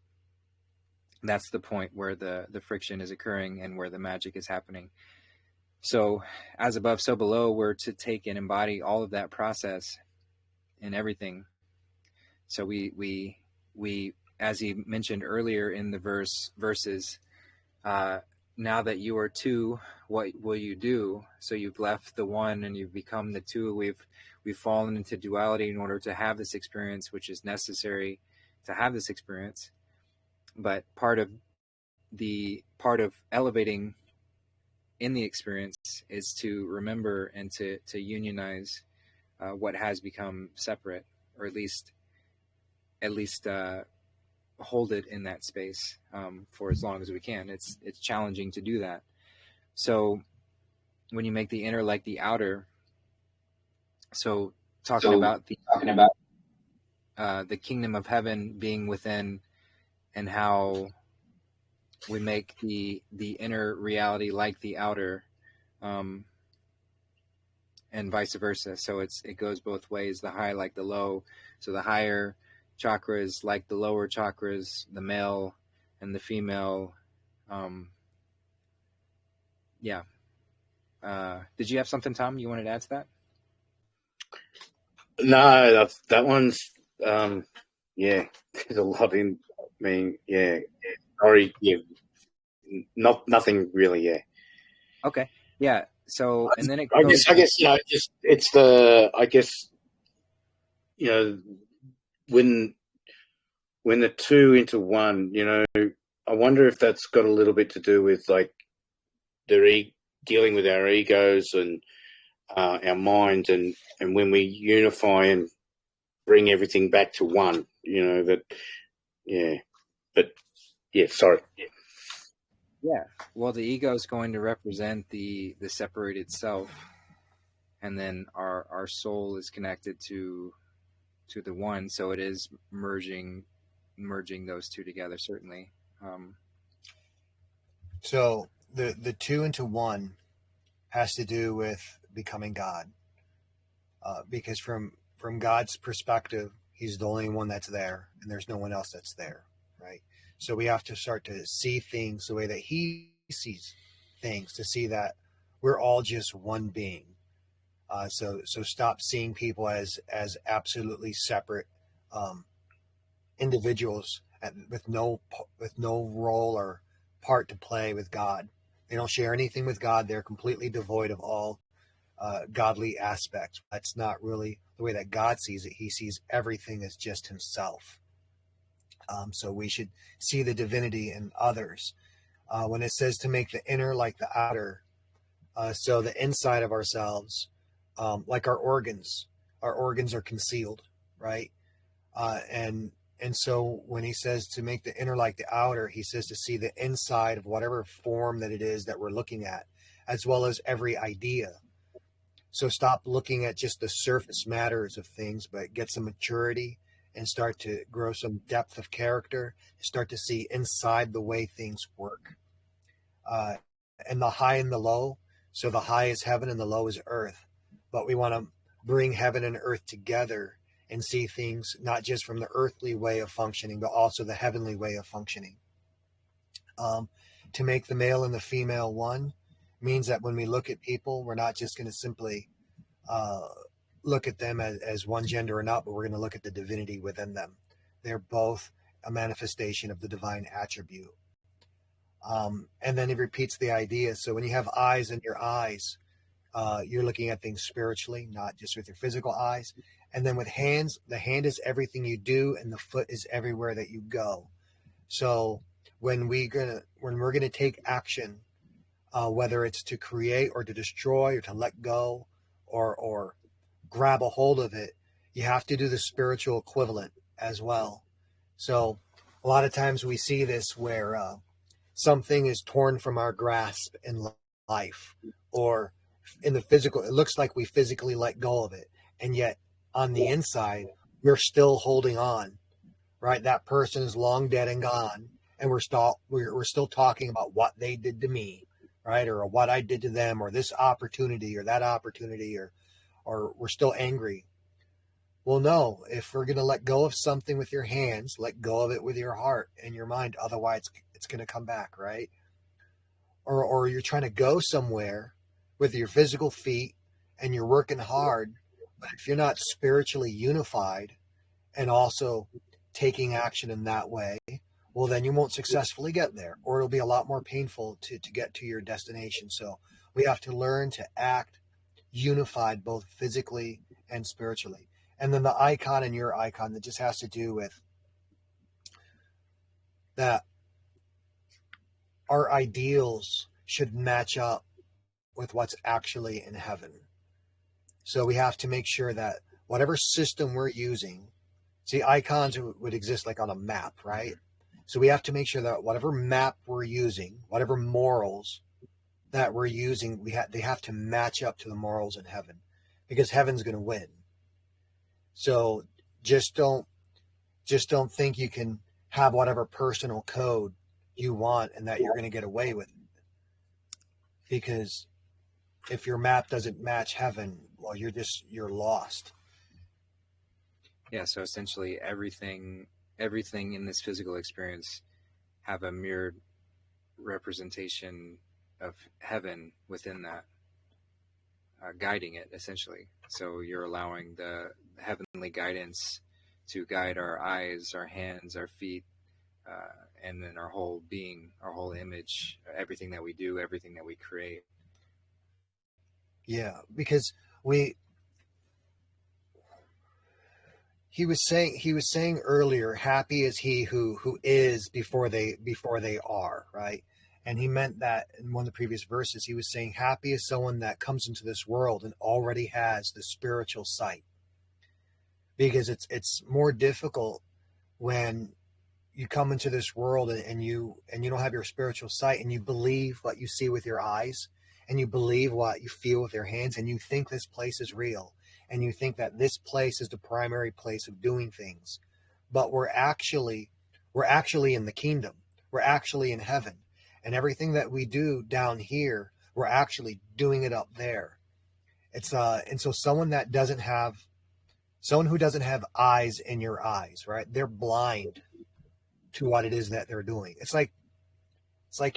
That's the point where the friction is occurring and where the magic is happening. So as above, so below, we're to take and embody all of that process in everything. So we as he mentioned earlier in the verses, now that you are two, what will you do? So you've left the one and you've become the two. We've fallen into duality in order to have this experience, which is necessary to have this experience. But part of elevating in the experience is to remember and to unionize what has become separate, or at least hold it in that space for as long as we can. It's challenging to do that. So when you make the inner like the outer, so talking about the kingdom of heaven being within, and how we make the inner reality like the outer, and vice versa. So it goes both ways, the high like the low. So the higher chakras like the lower chakras, the male and the female. Did you have something, Tom, you wanted to add to that? No, that one's there's a lot in. I mean, sorry, nothing really. Okay, yeah. So and then I guess it's when the two into one, I wonder if that's got a little bit to do with like dealing with our egos and our minds, and when we unify and bring everything back to one, sorry. Yeah. Well, the ego is going to represent the separated self, and then our soul is connected to the one. So it is merging those two together, certainly. So the two into one has to do with becoming God, because from God's perspective, He's the only one that's there, and there's no one else that's there, right? So we have to start to see things the way that He sees things, to see that we're all just one being. So stop seeing people as absolutely separate individuals with no role or part to play with God. They don't share anything with God. They're completely devoid of all godly aspects. That's not really the way that God sees it. He sees everything as just Himself. So we should see the divinity in others. When it says to make the inner like the outer, so the inside of ourselves, like our organs are concealed, right? And so when he says to make the inner like the outer, he says to see the inside of whatever form that it is that we're looking at, as well as every idea. So stop looking at just the surface matters of things, but get some maturity and start to grow some depth of character, start to see inside the way things work. And the high and the low. So the high is heaven and the low is earth. But we want to bring heaven and earth together and see things not just from the earthly way of functioning, but also the heavenly way of functioning. To make the male and the female one means that when we look at people, we're not just going to simply look at them as one gender or not, but we're going to look at the divinity within them. They're both a manifestation of the divine attribute. And then he repeats the idea. So when you have eyes in your eyes, you're looking at things spiritually, not just with your physical eyes. And then with hands, the hand is everything you do, and the foot is everywhere that you go. So when we're gonna take action, whether it's to create or to destroy or to let go or grab a hold of it, you have to do the spiritual equivalent as well. So a lot of times we see this where something is torn from our grasp in life, or in the physical, it looks like we physically let go of it, and yet on the inside we're still holding on, right? That person is long dead and gone, and we're still talking about what they did to me, right? Or what I did to them, or this opportunity or that opportunity, or we're still angry. Well, no, if we're going to let go of something with your hands, let go of it with your heart and your mind. Otherwise, it's going to come back, right? Or you're trying to go somewhere with your physical feet and you're working hard, but if you're not spiritually unified and also taking action in that way, well, then you won't successfully get there, or it'll be a lot more painful to get to your destination. So we have to learn to act unified both physically and spiritually. And then the icon and your icon, that just has to do with that our ideals should match up with what's actually in heaven. So we have to make sure that whatever system we're using, see, icons would exist like on a map, right? So we have to make sure that whatever map we're using, whatever morals that we're using, they have to match up to the morals in heaven, because heaven's going to win. So just don't think you can have whatever personal code you want and that you're going to get away with it. Because if your map doesn't match heaven, well, you're lost. Yeah, so essentially everything in this physical experience have a mirrored representation of heaven within that, guiding it essentially. So you're allowing the heavenly guidance to guide our eyes, our hands, our feet, and then our whole being, our whole image, everything that we do, everything that we create. Yeah, because he was saying earlier, happy is he who is before they are, right? And he meant that in one of the previous verses. He was saying happy is someone that comes into this world and already has the spiritual sight, because it's more difficult when you come into this world and you don't have your spiritual sight, and you believe what you see with your eyes, and you believe what you feel with your hands, and you think this place is real, and you think that this place is the primary place of doing things. But we're actually in the kingdom. We're actually in heaven. And everything that we do down here, we're actually doing it up there. And so someone who doesn't have eyes in your eyes, right? They're blind to what it is that they're doing. It's like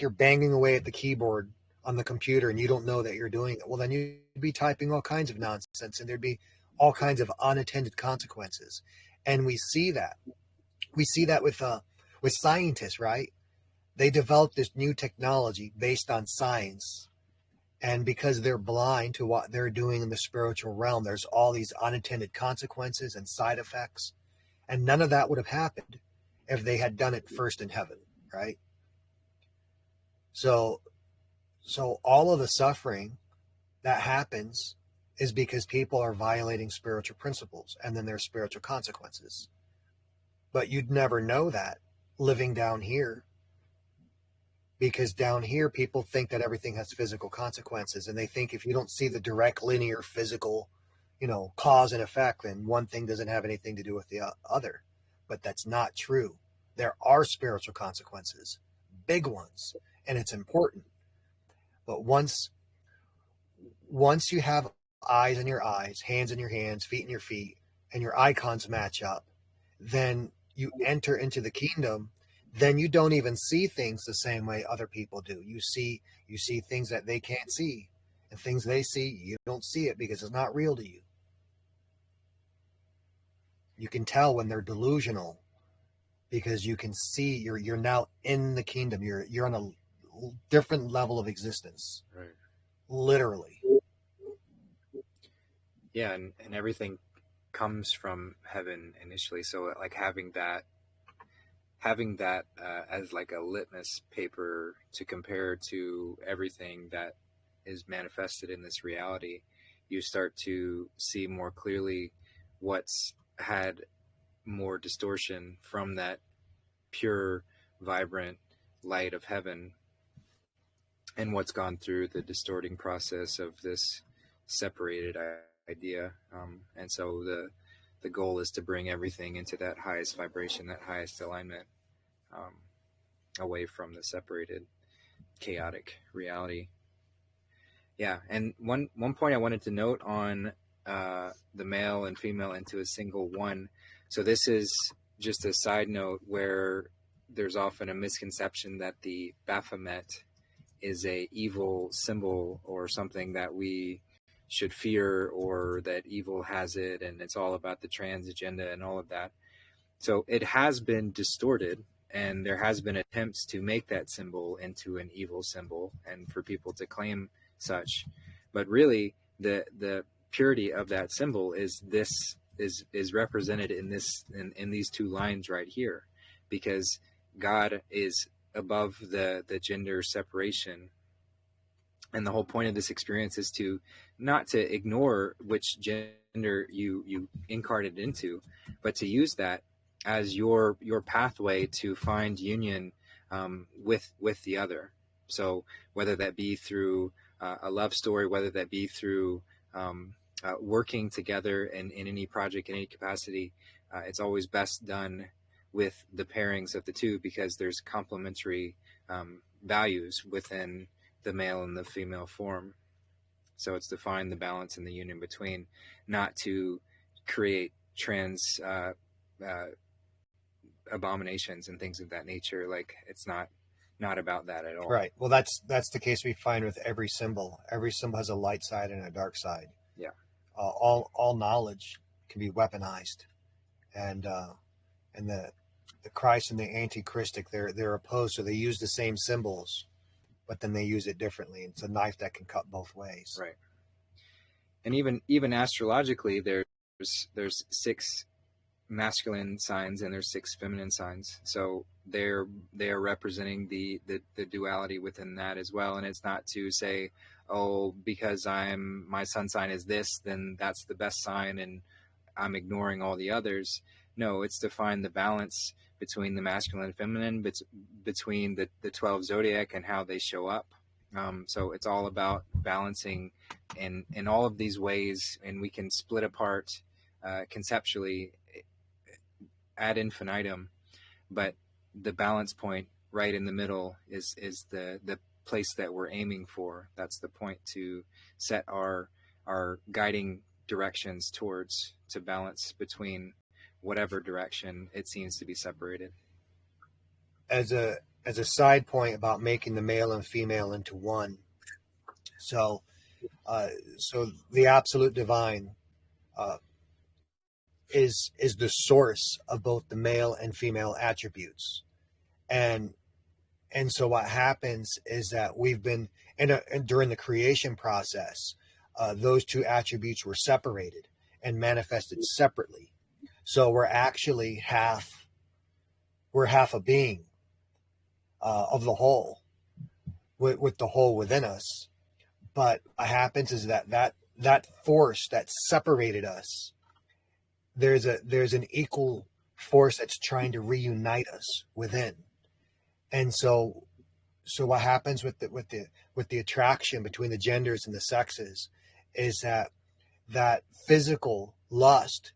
you're banging away at the keyboard on the computer and you don't know that you're doing it. Well, then you'd be typing all kinds of nonsense, and there'd be all kinds of unintended consequences. And we see that with scientists, right? They developed this new technology based on science, and because they're blind to what they're doing in the spiritual realm, there's all these unintended consequences and side effects. And none of that would have happened if they had done it first in heaven, right? So all of the suffering that happens is because people are violating spiritual principles, and then there's spiritual consequences. But you'd never know that living down here, because down here people think that everything has physical consequences, and they think if you don't see the direct linear physical, cause and effect, then one thing doesn't have anything to do with the other. But that's not true. There are spiritual consequences, big ones, and it's important. But once you have eyes in your eyes, hands in your hands, feet in your feet, and your icons match up, then you enter into the kingdom. Then you don't even see things the same way other people do. You see things that they can't see, and things they see, you don't see it because it's not real to you. You can tell when they're delusional, because you can see you're now in the kingdom. You're on a different level of existence, Right. Literally. Yeah, and everything comes from heaven initially. So like having that as like a litmus paper to compare to everything that is manifested in this reality, you start to see more clearly what's had more distortion from that pure, vibrant light of heaven, and what's gone through the distorting process of this separated idea. And so the goal is to bring everything into that highest vibration, that highest alignment, away from the separated, chaotic reality. Yeah, and one point I wanted to note on the male and female into a single one. So this is just a side note where there's often a misconception that the Baphomet is a evil symbol or something that we should fear, or that evil has it and it's all about the trans agenda and all of that. So it has been distorted, and there has been attempts to make that symbol into an evil symbol and for people to claim such. But really the purity of that symbol is represented in these two lines right here, because God is above the gender separation. And the whole point of this experience is to not to ignore which gender you incarnated into, but to use that as your pathway to find union with the other. So whether that be through a love story, whether that be through working together in any project, in any capacity, it's always best done with the pairings of the two, because there's complementary values within the male and the female form. So it's to find the balance and the union between, not to create trans abominations and things of that nature. Like, it's not about that at all. Right. Well, that's the case we find with every symbol. Every symbol has a light side and a dark side. Yeah. All knowledge can be weaponized, and the Christ and the anti-Christic, they're opposed. So they use the same symbols, but then they use it differently. It's a knife that can cut both ways. Right. And even astrologically, there's 6 masculine signs and there's 6 feminine signs. So they are representing the duality within that as well. And it's not to say, oh, because my sun sign is this, then that's the best sign and I'm ignoring all the others. No, it's to find the balance between the masculine and feminine, between the 12 zodiac and how they show up. So it's all about balancing in all of these ways, and we can split apart conceptually ad infinitum, but the balance point right in the middle is the place that we're aiming for. That's the point to set our guiding directions towards, to balance between whatever direction it seems to be separated. As a side point about making the male and female into one, so the absolute divine is the source of both the male and female attributes, and so what happens is that we've been during the creation process, those two attributes were separated and manifested separately. So we're actually half a being of the whole, with the whole within us. But what happens is that force that separated us, there's an equal force that's trying to reunite us within. And so what happens with the attraction between the genders and the sexes is that physical lust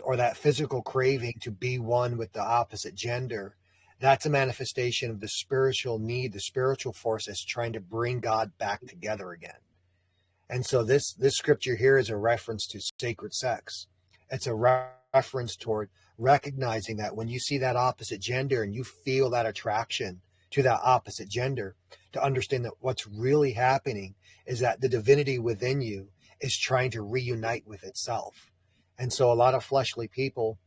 or that physical craving to be one with the opposite gender. That's a manifestation of the spiritual need, the spiritual force that's trying to bring God back together again. And so this scripture here is a reference to sacred sex. It's a reference toward recognizing that when you see that opposite gender and you feel that attraction to that opposite gender, to understand that what's really happening is that the divinity within you is trying to reunite with itself. And so a lot of fleshly people,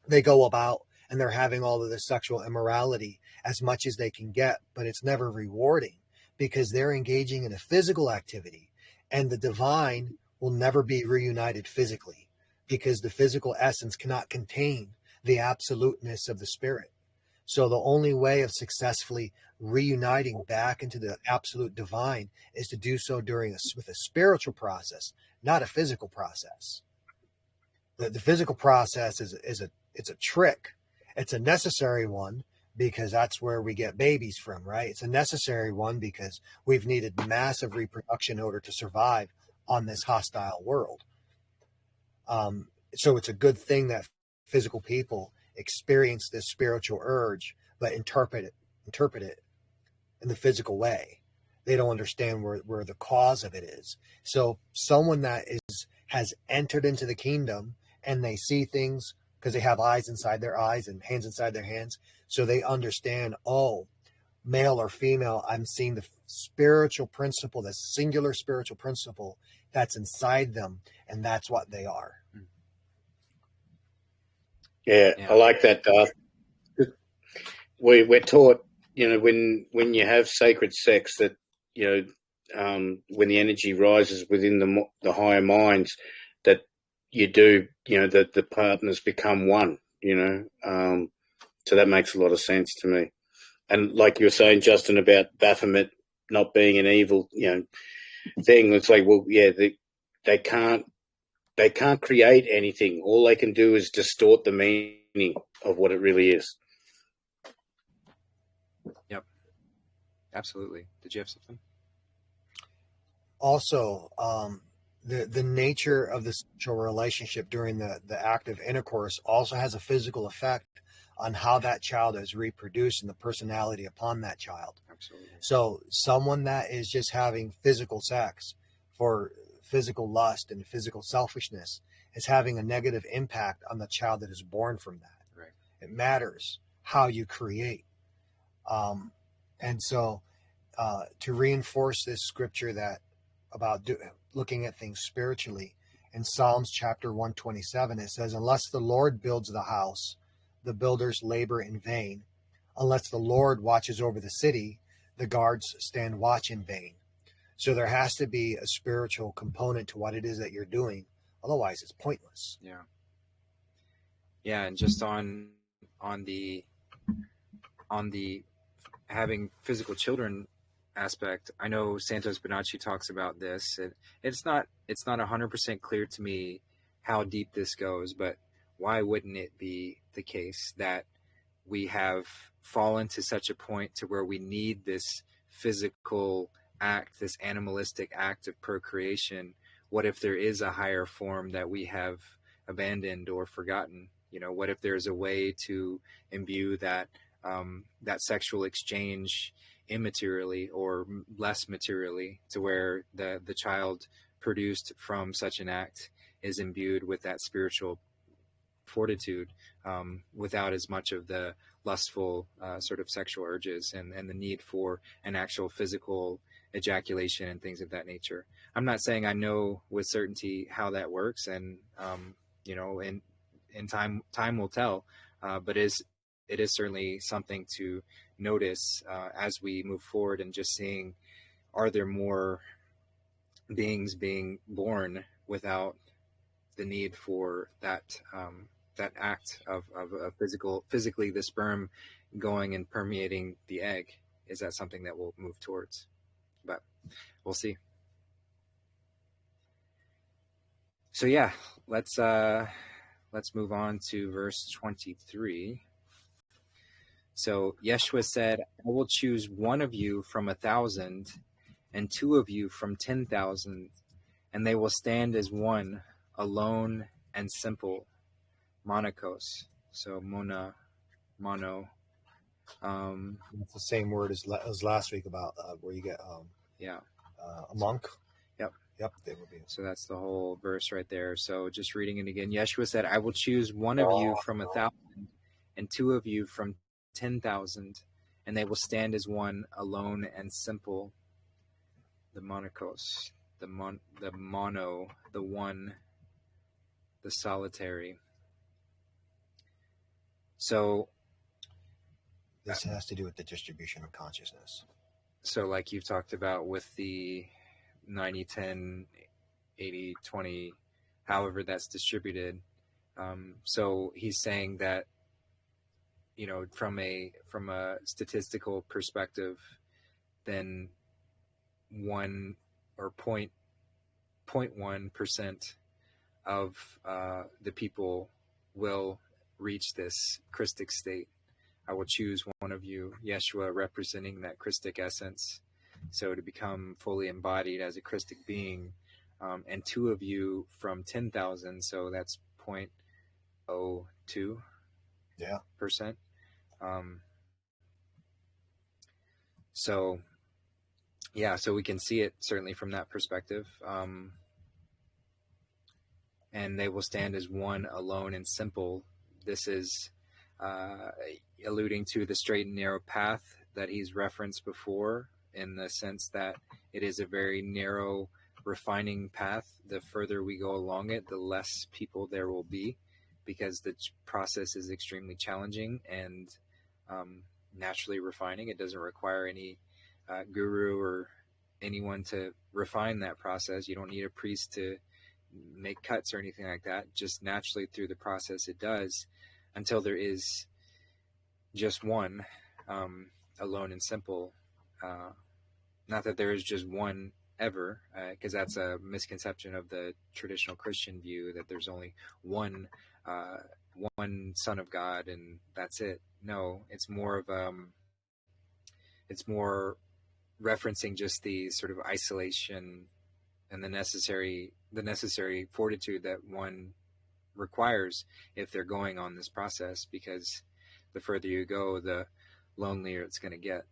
they go about and they're having all of this sexual immorality as much as they can get, but it's never rewarding because they're engaging in a physical activity, and the divine will never be reunited physically because the physical essence cannot contain the absoluteness of the spirit. So the only way of successfully reuniting back into the absolute divine is to do so with a spiritual process, not a physical process. The physical process it's a trick. It's a necessary one because that's where we get babies from, right? It's a necessary one because we've needed massive reproduction in order to survive on this hostile world. So it's a good thing that physical people experience this spiritual urge, but interpret it in the physical way. They don't understand where the cause of it is. So someone that has entered into the kingdom and they see things because they have eyes inside their eyes and hands inside their hands. So they understand, oh, male or female, I'm seeing the spiritual principle, the singular spiritual principle that's inside them, and that's what they are. Yeah. I like that, Darth. We're taught, when you have sacred sex, that when the energy rises within the higher minds, that you do, that the partners become one. So that makes a lot of sense to me. And like you were saying, Justin, about Baphomet not being an evil, thing. It's like, well, yeah, they can't create anything. All they can do is distort the meaning of what it really is. Yep. Absolutely. Did you have something? Also, the nature of the sexual relationship during the act of intercourse also has a physical effect on how that child is reproduced and the personality upon that child. Absolutely. So someone that is just having physical sex for physical lust and physical selfishness is having a negative impact on the child that is born from that. Right. It matters how you create. And so to reinforce this scripture that about looking at things spiritually, in Psalms chapter 127, it says, unless the Lord builds the house, the builders labor in vain. Unless the Lord watches over the city, the guards stand watch in vain. So there has to be a spiritual component to what it is that you're doing. Otherwise, it's pointless. Yeah. Yeah, and just on the having physical children aspect, I know Santos Bonacci talks about this. It's not 100% clear to me how deep this goes, but why wouldn't it be the case that we have fallen to such a point to where we need this physical act, this animalistic act of procreation? What if there is a higher form that we have abandoned or forgotten? What if there's a way to imbue that that sexual exchange immaterially or less materially, to where the child produced from such an act is imbued with that spiritual fortitude, without as much of the lustful sort of sexual urges and the need for an actual physical ejaculation and things of that nature. I'm not saying I know with certainty how that works, and in time will tell, but it is certainly something to notice as we move forward, and just seeing, are there more beings being born without the need for that that act of physically the sperm going and permeating the egg? Is that something that we'll move towards? But we'll see. So yeah, let's move on to verse 23. So Ieshua said, I will choose one of you from 1,000 and two of you from 10,000, and they will stand as one, alone and simple. Monokos. So mono. It's the same word as last week about where you get a monk. Yep, they will be. So that's the whole verse right there. So just reading it again. Ieshua said, I will choose one of you from 1,000 and two of you from 10,000, and they will stand as one, alone and simple. The monokos, the mono, the one, the solitary. So this has to do with the distribution of consciousness. So like you've talked about with the 90-10, 80-20, however that's distributed. So he's saying that, from a statistical perspective, then 1 or 0.1% of the people will reach this Christic state. I will choose one of you, Ieshua, representing that Christic essence, so to become fully embodied as a Christic being, and two of you from 10,000, so that's 0.02%. Yeah. So yeah, so we can see it certainly from that perspective. And they will stand as one alone and simple. This is alluding to the straight and narrow path that he's referenced before, in the sense that it is a very narrow, refining path. The further we go along it, the less people there will be, because the process is extremely challenging and naturally refining. It doesn't require any guru or anyone to refine that process. You don't need a priest to make cuts or anything like that. Just naturally through the process it does, until there is just one, alone and simple. Not that there is just one ever, because that's a misconception of the traditional Christian view, that there's only one Son of God and that's it. No, it's more of it's more referencing just the sort of isolation and the necessary fortitude that one requires if they're going on this process, because the further you go, the lonelier it's going to get.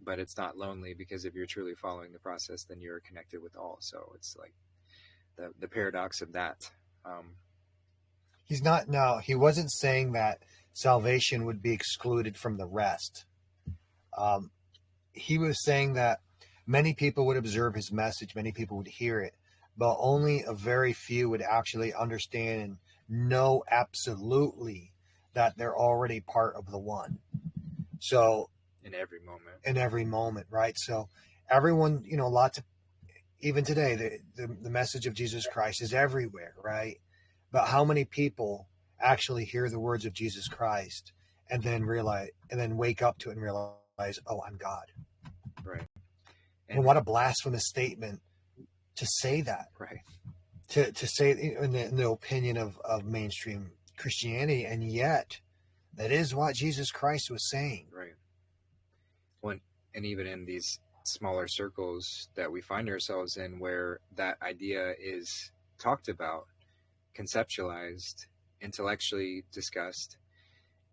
But it's not lonely, because if you're truly following the process, then you're connected with all. So it's like the paradox of that. He wasn't saying that salvation would be excluded from the rest. He was saying that many people would observe his message, many people would hear it, but only a very few would actually understand and know absolutely that they're already part of the one. So in every moment, right? So everyone, even today, the message of Jesus Christ is everywhere, right? But how many people actually hear the words of Jesus Christ and then wake up to it and realize, oh, I'm God. Right. And what a blasphemous statement to say that. Right. To say in the opinion of mainstream Christianity, and yet that is what Jesus Christ was saying. Right. And even in these smaller circles that we find ourselves in, where that idea is talked about, conceptualized, intellectually discussed,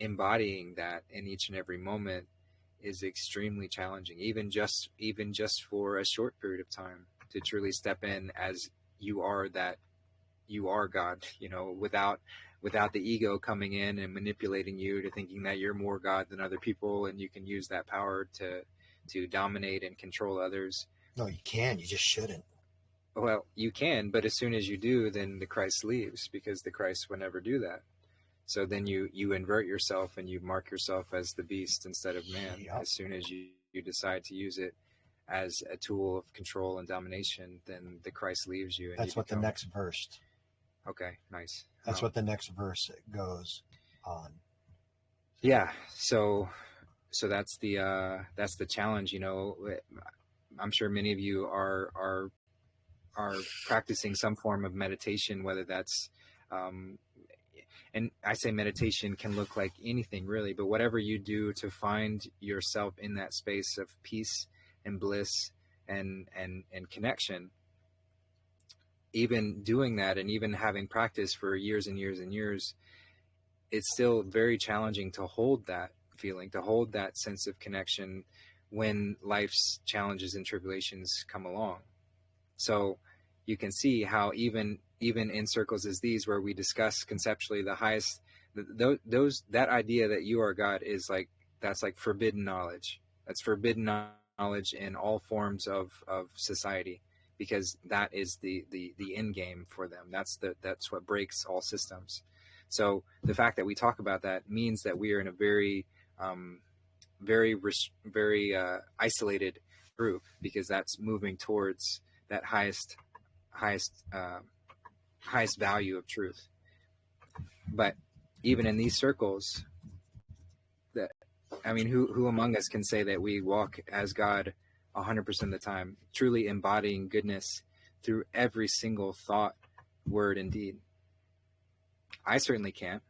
embodying that in each and every moment is extremely challenging, even just for a short period of time, to truly step in as you are God, without the ego coming in and manipulating you to thinking that you're more God than other people, and you can use that power to dominate and control others. No, you can. You just shouldn't. Well, you can, but as soon as you do, then the Christ leaves, because the Christ would never do that. So then you invert yourself and you mark yourself as the beast instead of man. Yep. As soon as you decide to use it as a tool of control and domination, then the Christ leaves you. And that's what the next verse. Okay, nice. That's what the next verse goes on. Yeah. So that's the challenge. I'm sure many of you are practicing some form of meditation, whether that's and I say meditation can look like anything really, but whatever you do to find yourself in that space of peace and bliss and connection, even doing that and even having practiced for years and years and years, it's still very challenging to hold that feeling, to hold that sense of connection when life's challenges and tribulations come along. So you can see how even in circles as these, where we discuss conceptually the highest, that idea that you are God is that's like forbidden knowledge. That's forbidden knowledge in all forms of society, because that is the end game for them. That's what breaks all systems. So the fact that we talk about that means that we are in a very isolated group, because that's moving towards that highest value of truth. But even in these circles, who among us can say that we walk as God 100% of the time, truly embodying goodness through every single thought, word and deed. I certainly can't.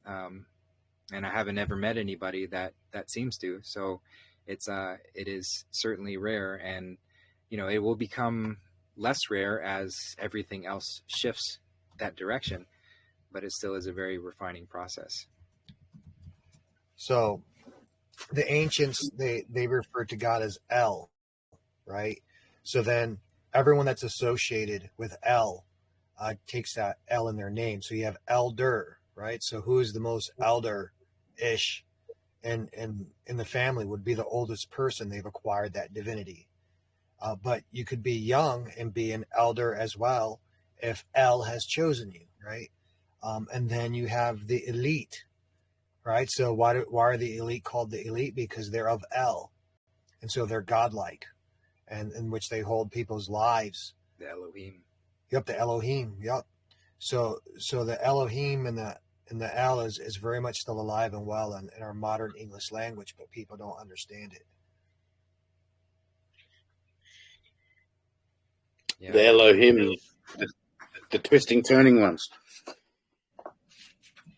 And I haven't ever met anybody that seems to. So it is certainly rare, and it will become less rare as everything else shifts that direction, but it still is a very refining process. So the ancients, they referred to God as El, right? So then everyone that's associated with El takes that L in their name. So you have elder, right? So who is the most elder-ish in the family would be the oldest person. They've acquired that divinity. But you could be young and be an elder as well if El has chosen you, right? And then you have the elite, right? So why are the elite called the elite? Because they're of El, and so they're godlike, and in which they hold people's lives. The Elohim. Yep, the Elohim. Yep. So the Elohim and the El is very much still alive and well in our modern English language, but people don't understand it. Yeah. The Elohim, the twisting, turning ones.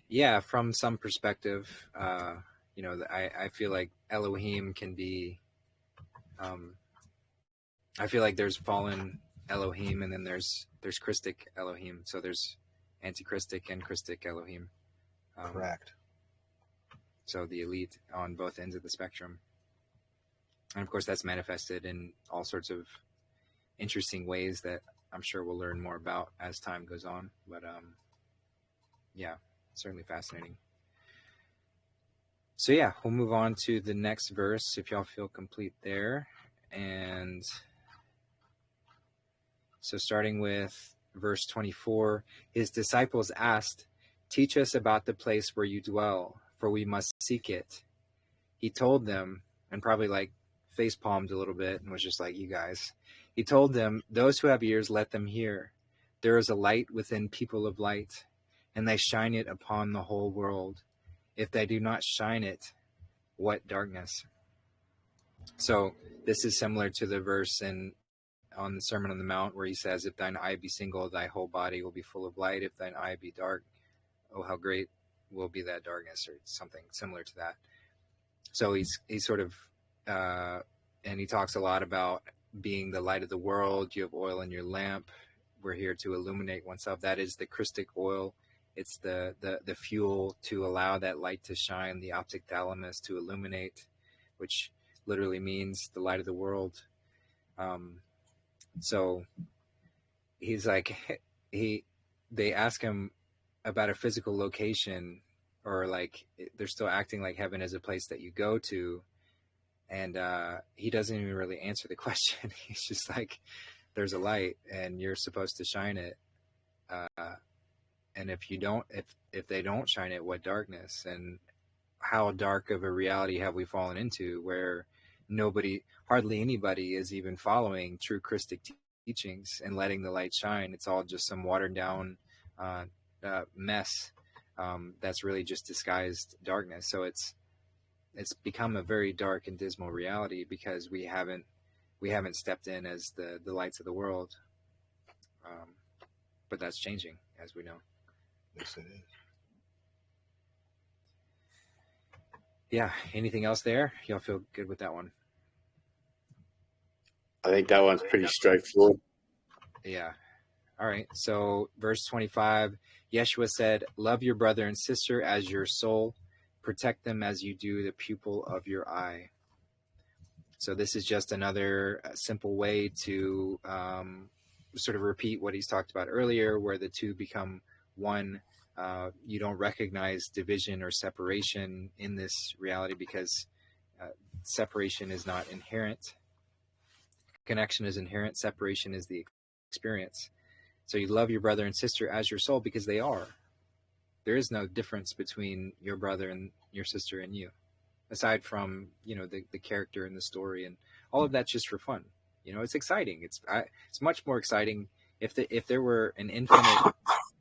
Yeah, from some perspective, I feel like Elohim can be. I feel like there's fallen Elohim, and then there's Christic Elohim. So there's anti-Christic and Christic Elohim. Correct. So the elite on both ends of the spectrum, and of course that's manifested in all sorts of interesting ways that I'm sure we'll learn more about as time goes on. But yeah, certainly fascinating. So yeah, we'll move on to the next verse if y'all feel complete there. And so starting with verse 24, his disciples asked, "Teach us about the place where you dwell, for we must seek it." He told them, and probably like face palmed a little bit and was just like, "You guys." He told them, "Those who have ears, let them hear. There is a light within people of light, and they shine it upon the whole world. If they do not shine it, what darkness?" So this is similar to the verse on the Sermon on the Mount where he says, "If thine eye be single, thy whole body will be full of light. If thine eye be dark, oh, how great will be that darkness," or something similar to that. So he's sort of, and he talks a lot about being the light of the world. You have oil in your lamp. We're here to illuminate oneself. That is the Christic oil. It's the fuel to allow that light to shine, the optic thalamus to illuminate, which literally means the light of the world. So he's like, they ask him about a physical location, or like they're still acting like heaven is a place that you go to. And he doesn't even really answer the question. He's just like, there's a light and you're supposed to shine it. And if you don't, if they don't shine it, what darkness? And how dark of a reality have we fallen into where hardly anybody is even following true Christic teachings and letting the light shine? It's all just some watered down mess that's really just disguised darkness. So it's become a very dark and dismal reality because we haven't stepped in as the lights of the world. But that's changing, as we know. Yes, it is. Yeah. Anything else there? Y'all feel good with that one? I think that one's pretty straightforward. Yeah. All right. So verse 25, Ieshua said, "Love your brother and sister as your soul. Protect them as you do the pupil of your eye." So this is just another simple way to sort of repeat what he's talked about earlier, where the two become one. You don't recognize division or separation in this reality because separation is not inherent. Connection is inherent. Separation is the experience. So you love your brother and sister as your soul because they are. There is no difference between your brother and your sister and you, aside from, the character and the story, and all of that's just for fun. It's exciting. It's much more exciting if there were an infinite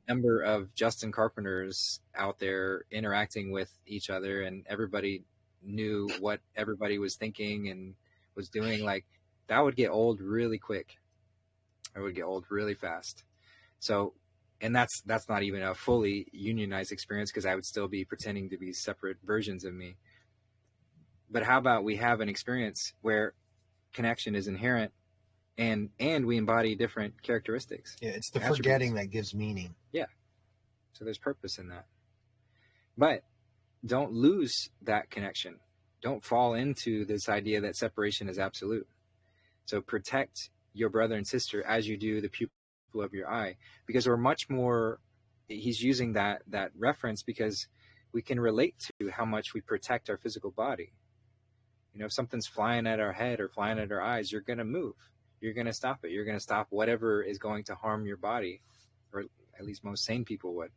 number of Justin Carpenters out there interacting with each other, and everybody knew what everybody was thinking and was doing. Like, that would get old really quick. It would get old really fast. So And that's not even a fully unionized experience, because I would still be pretending to be separate versions of me. But how about we have an experience where connection is inherent, and we embody different characteristics. Yeah, it's the attributes. forgetting that gives meaning. Yeah. So there's purpose in that. But don't lose that connection. Don't fall into this idea that separation is absolute. So protect your brother and sister as you do the pupil of your eye, because we're much more, he's using that reference because we can relate to how much we protect our physical body. You know, if something's flying at our head or flying at our eyes, you're going to move. You're going to stop it. You're going to stop whatever is going to harm your body, or at least most sane people would.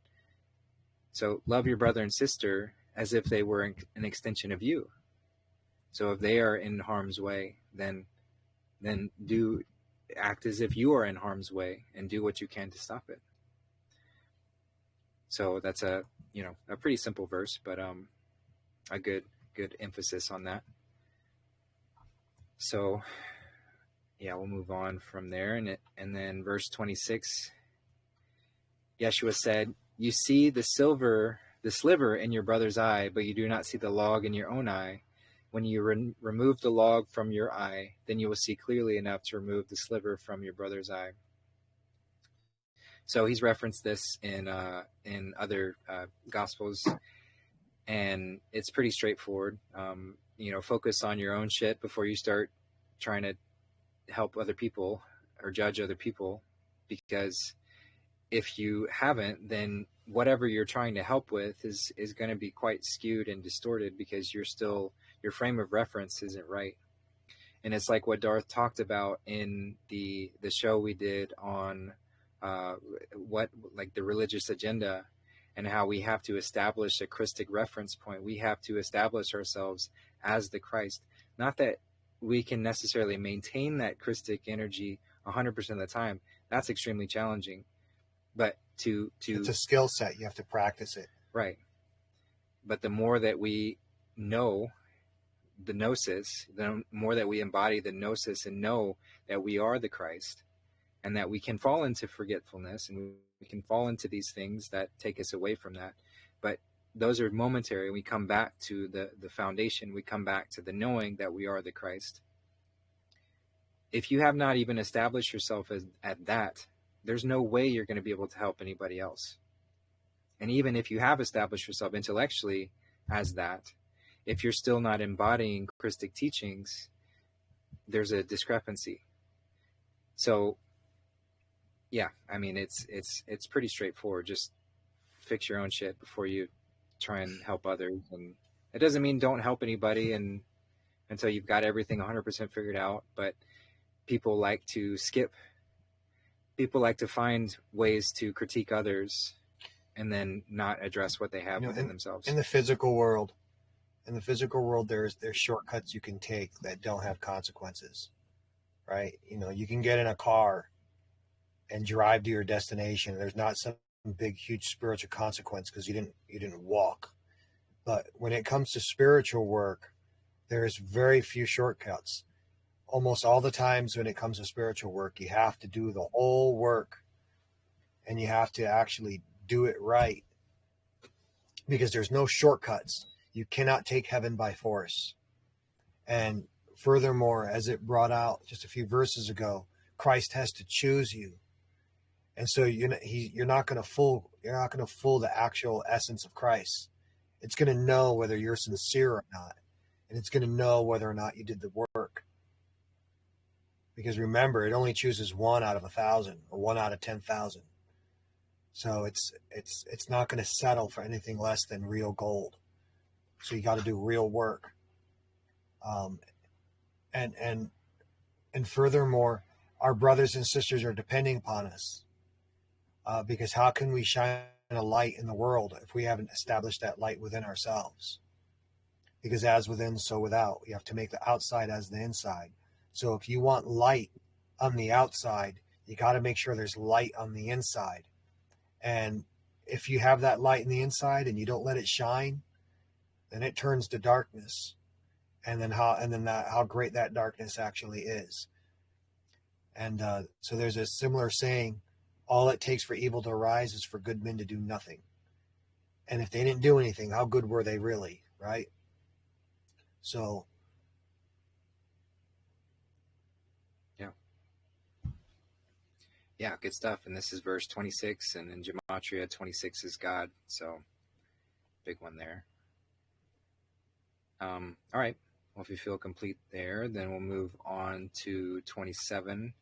So love your brother and sister as if they were an extension of you. So if they are in harm's way, then do act as if you are in harm's way and do what you can to stop it. So that's a pretty simple verse, but a good emphasis on that. So yeah, we'll move on from there. And then verse 26, Ieshua said, "You see the sliver in your brother's eye, but you do not see the log in your own eye. When you remove the log from your eye, then you will see clearly enough to remove the sliver from your brother's eye." So he's referenced this in other gospels, and it's pretty straightforward. Focus on your own shit before you start trying to help other people or judge other people, because if you haven't, then whatever you're trying to help with is going to be quite skewed and distorted, because your frame of reference isn't right. And it's like what Darth talked about in the show we did on the religious agenda, and how we have to establish a Christic reference point. We have to establish ourselves as the Christ. Not that we can necessarily maintain that Christic energy 100% of the time. That's extremely challenging. But it's a skill set. You have to practice it. Right. But the more that we know the gnosis, the more that we embody the gnosis and know that we are the Christ, and that we can fall into forgetfulness, and we can fall into these things that take us away from that. But those are momentary. We come back to the foundation. We come back to the knowing that we are the Christ. If you have not even established yourself at that, there's no way you're going to be able to help anybody else. And even if you have established yourself intellectually as that, if you're still not embodying Christic teachings, there's a discrepancy. So, yeah, I mean, it's pretty straightforward. Just fix your own shit before you try and help others. And it doesn't mean don't help anybody until you've got everything 100% figured out. But people like to skip. People like to find ways to critique others and then not address what they have within themselves. In the physical world, there's shortcuts you can take that don't have consequences, right? You can get in a car and drive to your destination. There's not some big, huge spiritual consequence because you didn't walk. But when it comes to spiritual work, there's very few shortcuts. Almost all the times when it comes to spiritual work, you have to do the whole work, and you have to actually do it right, because there's no shortcuts. You cannot take heaven by force. And furthermore, as it brought out just a few verses ago, Christ has to choose you. And so you're not going to fool the actual essence of Christ. It's going to know whether you're sincere or not, and it's going to know whether or not you did the work. Because remember, it only chooses 1 out of 1,000 or 1 out of 10,000. So it's not going to settle for anything less than real gold. So you got to do real work. And furthermore, our brothers and sisters are depending upon us. Because how can we shine a light in the world if we haven't established that light within ourselves? Because as within, so without. You have to make the outside as the inside. So if you want light on the outside, you got to make sure there's light on the inside. And if you have that light in the inside and you don't let it shine, then it turns to darkness. And then how great that darkness actually is. And so there's a similar saying all it takes for evil to arise is for good men to do nothing. And if they didn't do anything, how good were they really, right? So, yeah, good stuff. And this is verse 26, and in Gematria, 26 is God. So, big one there. All right. Well, if you feel complete there, then we'll move on to 27.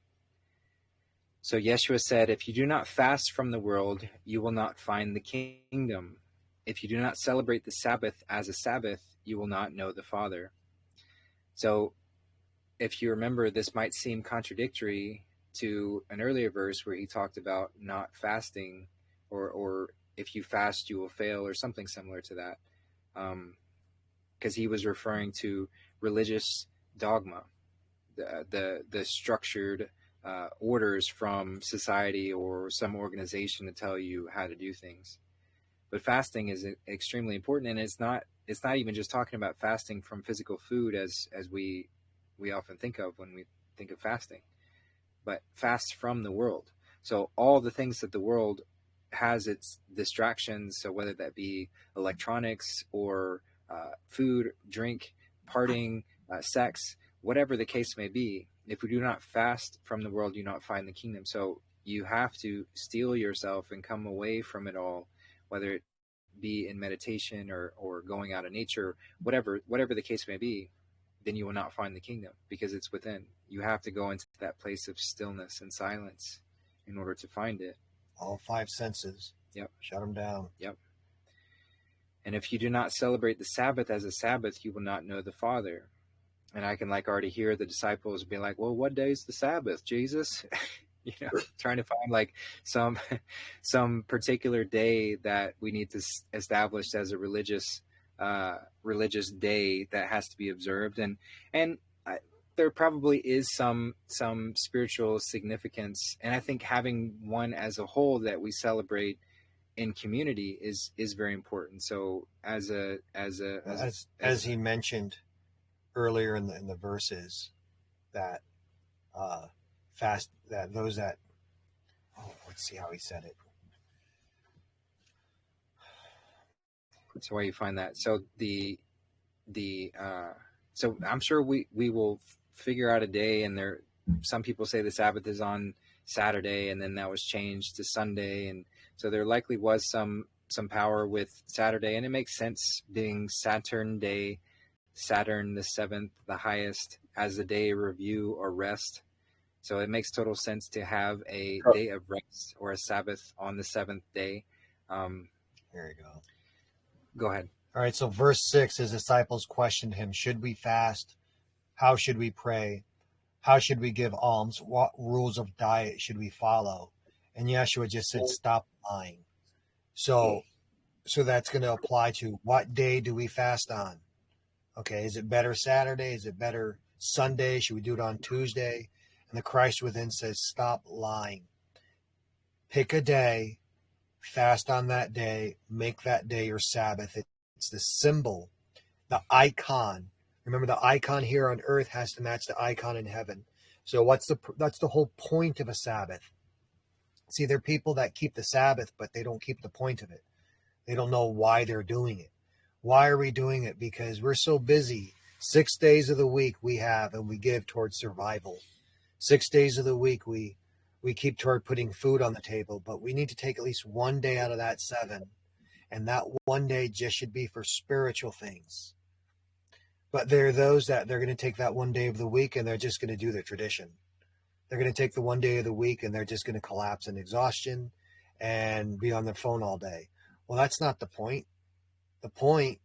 So Ieshua said, if you do not fast from the world, you will not find the kingdom. If you do not celebrate the Sabbath as a Sabbath, you will not know the Father. So if you remember, this might seem contradictory to an earlier verse where he talked about not fasting, or if you fast, you will fail, or something similar to that. Because he was referring to religious dogma, the structured orders from society or some organization to tell you how to do things. But fasting is extremely important, and it's not even just talking about fasting from physical food as we often think of when we think of fasting, but fast from the world. So all the things that the world has its distractions, so whether that be electronics or food, drink, partying, sex, whatever the case may be, if we do not fast from the world, you not find the kingdom. So you have to steel yourself and come away from it all, whether it be in meditation or going out in nature, whatever the case may be, then you will not find the kingdom, because it's within. You have to go into that place of stillness and silence in order to find it. all five senses. Yep. Shut them down. Yep. And if you do not celebrate the Sabbath as a Sabbath, you will not know the Father. And I can already hear the disciples be like, well, what day is the Sabbath, Jesus? Trying to find some particular day that we need to establish as a religious day that has to be observed. And there probably is some spiritual significance. And I think having one as a whole that we celebrate in community is very important. So as he mentioned earlier in the verses, that fast, that those that let's see how he said it. So where you find that. So so I'm sure we will figure out a day, and there some people say the Sabbath is on Saturday, and then that was changed to Sunday, and so there likely was some power with Saturday, and it makes sense, being Saturn Day, Saturn the seventh, the highest, as a day of review or rest. So it makes total sense to have a day of rest or a Sabbath on the seventh day. Here you go. Go ahead. All right, so verse 6, his disciples questioned him, should we fast? How should we pray? How should we give alms? What rules of diet should we follow? And Ieshua just said, stop lying. So that's going to apply to what day do we fast on? Okay, is it better Saturday? Is it better Sunday? Should we do it on Tuesday? And the Christ within says, stop lying. Pick a day, fast on that day, make that day your Sabbath. It's the symbol, the icon. Remember, the icon here on earth has to match the icon in heaven. So that's the whole point of a Sabbath. See, there are people that keep the Sabbath, but they don't keep the point of it. They don't know why they're doing it. Why are we doing it? Because we're so busy. 6 days of the week we have, and we give towards survival. 6 days of the week we keep toward putting food on the table, but we need to take at least one day out of that 7. And that one day just should be for spiritual things. But there are those that they're going to take that one day of the week and they're just going to do their tradition. They're going to take the one day of the week and they're just going to collapse in exhaustion and be on their phone all day. Well, that's not the point. The point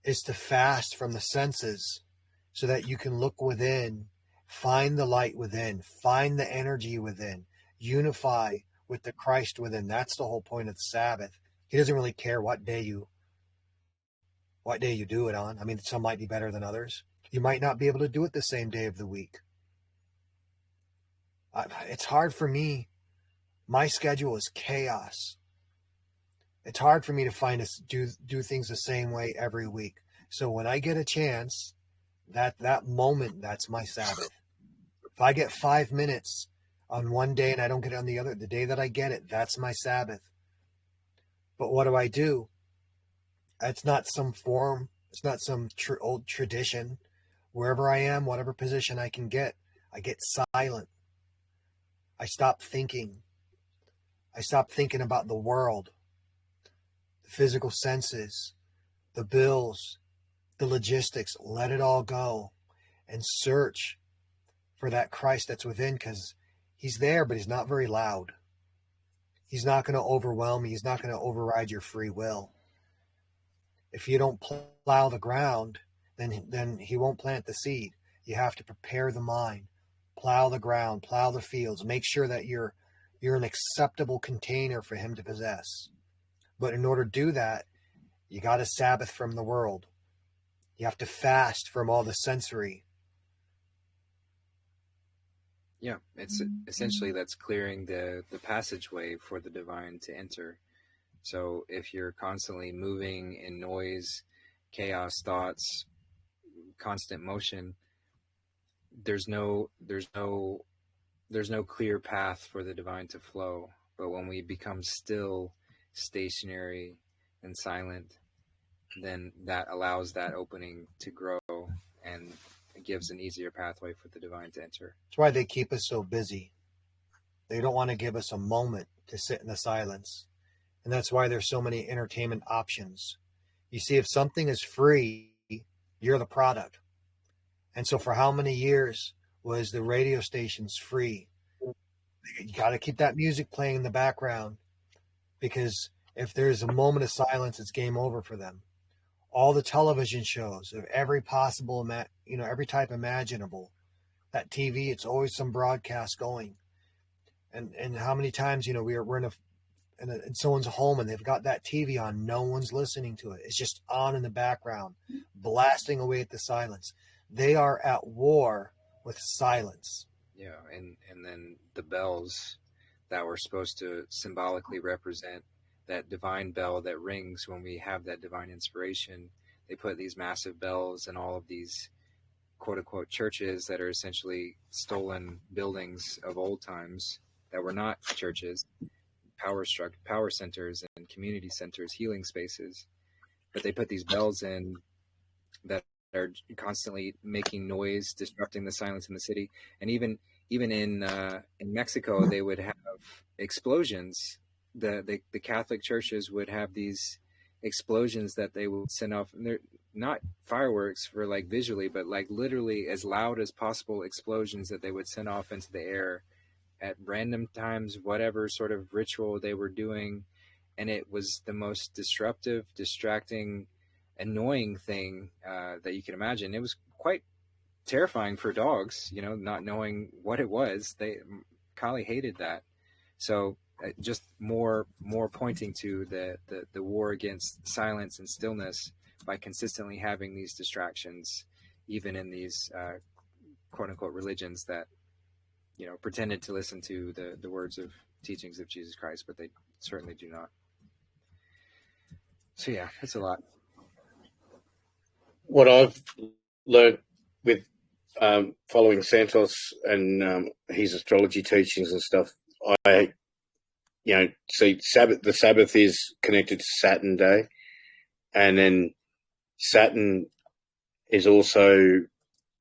is to fast from the senses so that you can look within, find the light within, find the energy within, unify with the Christ within. That's the whole point of the Sabbath. He doesn't really care what day you do it on. I mean, some might be better than others. You might not be able to do it the same day of the week. It's hard for me. My schedule is chaos. It's hard for me to do things the same way every week. So when I get a chance, that moment, that's my Sabbath. If I get 5 minutes, on one day and I don't get it on the other. The day that I get it, that's my Sabbath. But what do? It's not some form. It's not some old tradition. Wherever I am, whatever position I can get, I get silent. I stop thinking. I stop thinking about the world, the physical senses, the bills, the logistics. Let it all go and search for that Christ that's within, because he's there, but he's not very loud. He's not going to overwhelm you. He's not going to override your free will. If you don't plow the ground, then he won't plant the seed. You have to prepare the mind, plow the ground, plow the fields, make sure that you're an acceptable container for him to possess. But in order to do that, you got to Sabbath from the world. You have to fast from all the sensory. Yeah, it's essentially that's clearing the passageway for the divine to enter. So if you're constantly moving in noise, chaos, thoughts, constant motion, there's no clear path for the divine to flow. But when we become still, stationary, and silent, then that allows that opening to grow, and it gives an easier pathway for the divine to enter. That's why they keep us so busy. They don't want to give us a moment to sit in the silence. And that's why there's so many entertainment options. You see, if something is free, you're the product. And so for how many years was the radio stations free? You got to keep that music playing in the background, because if there's a moment of silence, it's game over for them. All the television shows of every possible, every type imaginable. That TV, it's always some broadcast going. And how many times, we're in someone's home and they've got that TV on, no one's listening to it. It's just on in the background, blasting away at the silence. They are at war with silence. Yeah, and then the bells that were supposed to symbolically represent that divine bell that rings when we have that divine inspiration. They put these massive bells in all of these quote-unquote churches that are essentially stolen buildings of old times that were not churches, power centers and community centers, healing spaces. But they put these bells in that are constantly making noise, disrupting the silence in the city. And even in Mexico, they would have explosions. The Catholic churches would have these explosions that they would send off, and they're not fireworks for like visually, but like literally as loud as possible explosions that they would send off into the air at random times, whatever sort of ritual they were doing. And it was the most disruptive, distracting, annoying thing that you can imagine. It was quite terrifying for dogs, not knowing what it was. Kali hated that. So just more pointing to the war against silence and stillness by consistently having these distractions, even in these quote unquote religions that pretended to listen to the words of teachings of Jesus Christ, but they certainly do not. So yeah, it's a lot. What I've learned with following Santos and his astrology teachings and stuff, I see the Sabbath is connected to Saturn Day, and then Saturn is also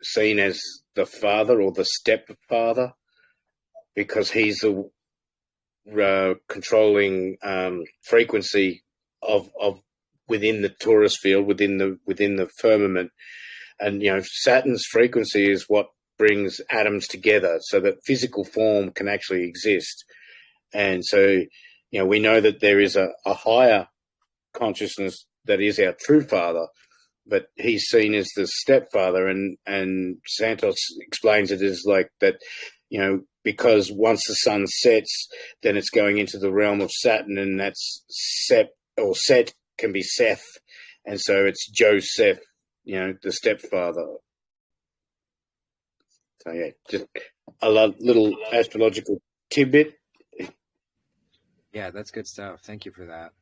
seen as the father or the stepfather, because he's the controlling frequency of within the Taurus field, within the firmament. And Saturn's frequency is what brings atoms together so that physical form can actually exist. And so we know that there is a higher consciousness that is our true father, but he's seen as the stepfather, and Santos explains it as like that, because once the sun sets, then it's going into the realm of Saturn, and that's Set can be Seth, and so it's Joseph, the stepfather. So yeah, just a little astrological tidbit. Yeah, that's good stuff. Thank you for that.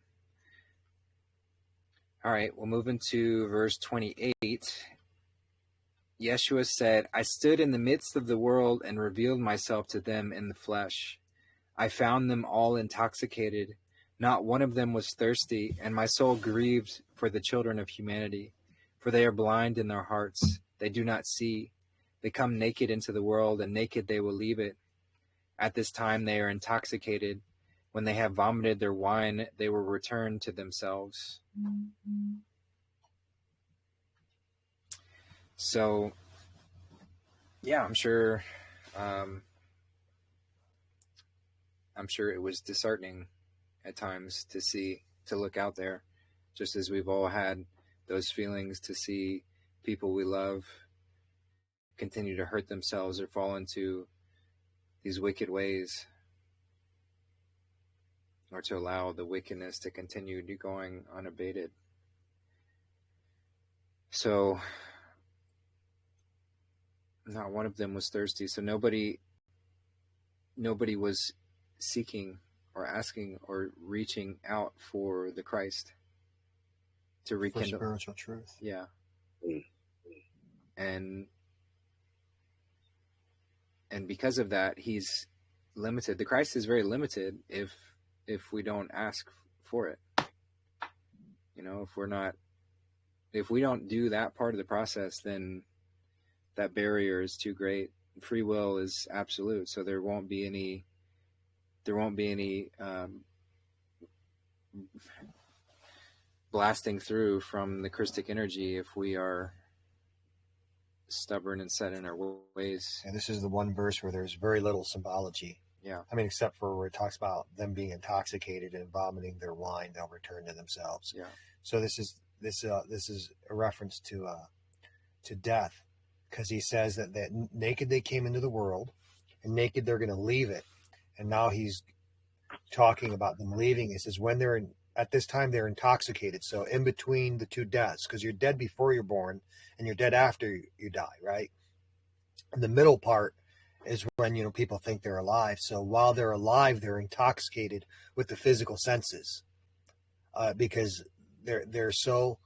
All right, we'll move into verse 28. Ieshua said, I stood in the midst of the world and revealed myself to them in the flesh. I found them all intoxicated. Not one of them was thirsty, and my soul grieved for the children of humanity. For they are blind in their hearts. They do not see. They come naked into the world, and naked they will leave it. At this time they are intoxicated. When they have vomited their wine, they will return to themselves. So, yeah, I'm sure it was disheartening at times to look out there, just as we've all had those feelings to see people we love continue to hurt themselves or fall into these wicked ways, or to allow the wickedness to continue going unabated. So not one of them was thirsty. So nobody was seeking or asking or reaching out for the Christ to rekindle for spiritual truth. Yeah. And because of that, he's limited. The Christ is very limited if we don't ask for it. You know, if we don't do that part of the process, then that barrier is too great. Free will is absolute, so there won't be any blasting through from the Christic energy if we are stubborn and set in our ways. And this is the one verse where there's very little symbology. Yeah. I mean, except for where it talks about them being intoxicated and vomiting their wine, they'll return to themselves. Yeah. So this is a reference to death, because he says that naked they came into the world, and naked they're going to leave it. And now he's talking about them leaving. He says when at this time they're intoxicated. So in between the two deaths, because you're dead before you're born and you're dead after you die, right? And the middle part is when, people think they're alive. So while they're alive, they're intoxicated with the physical senses, because they're so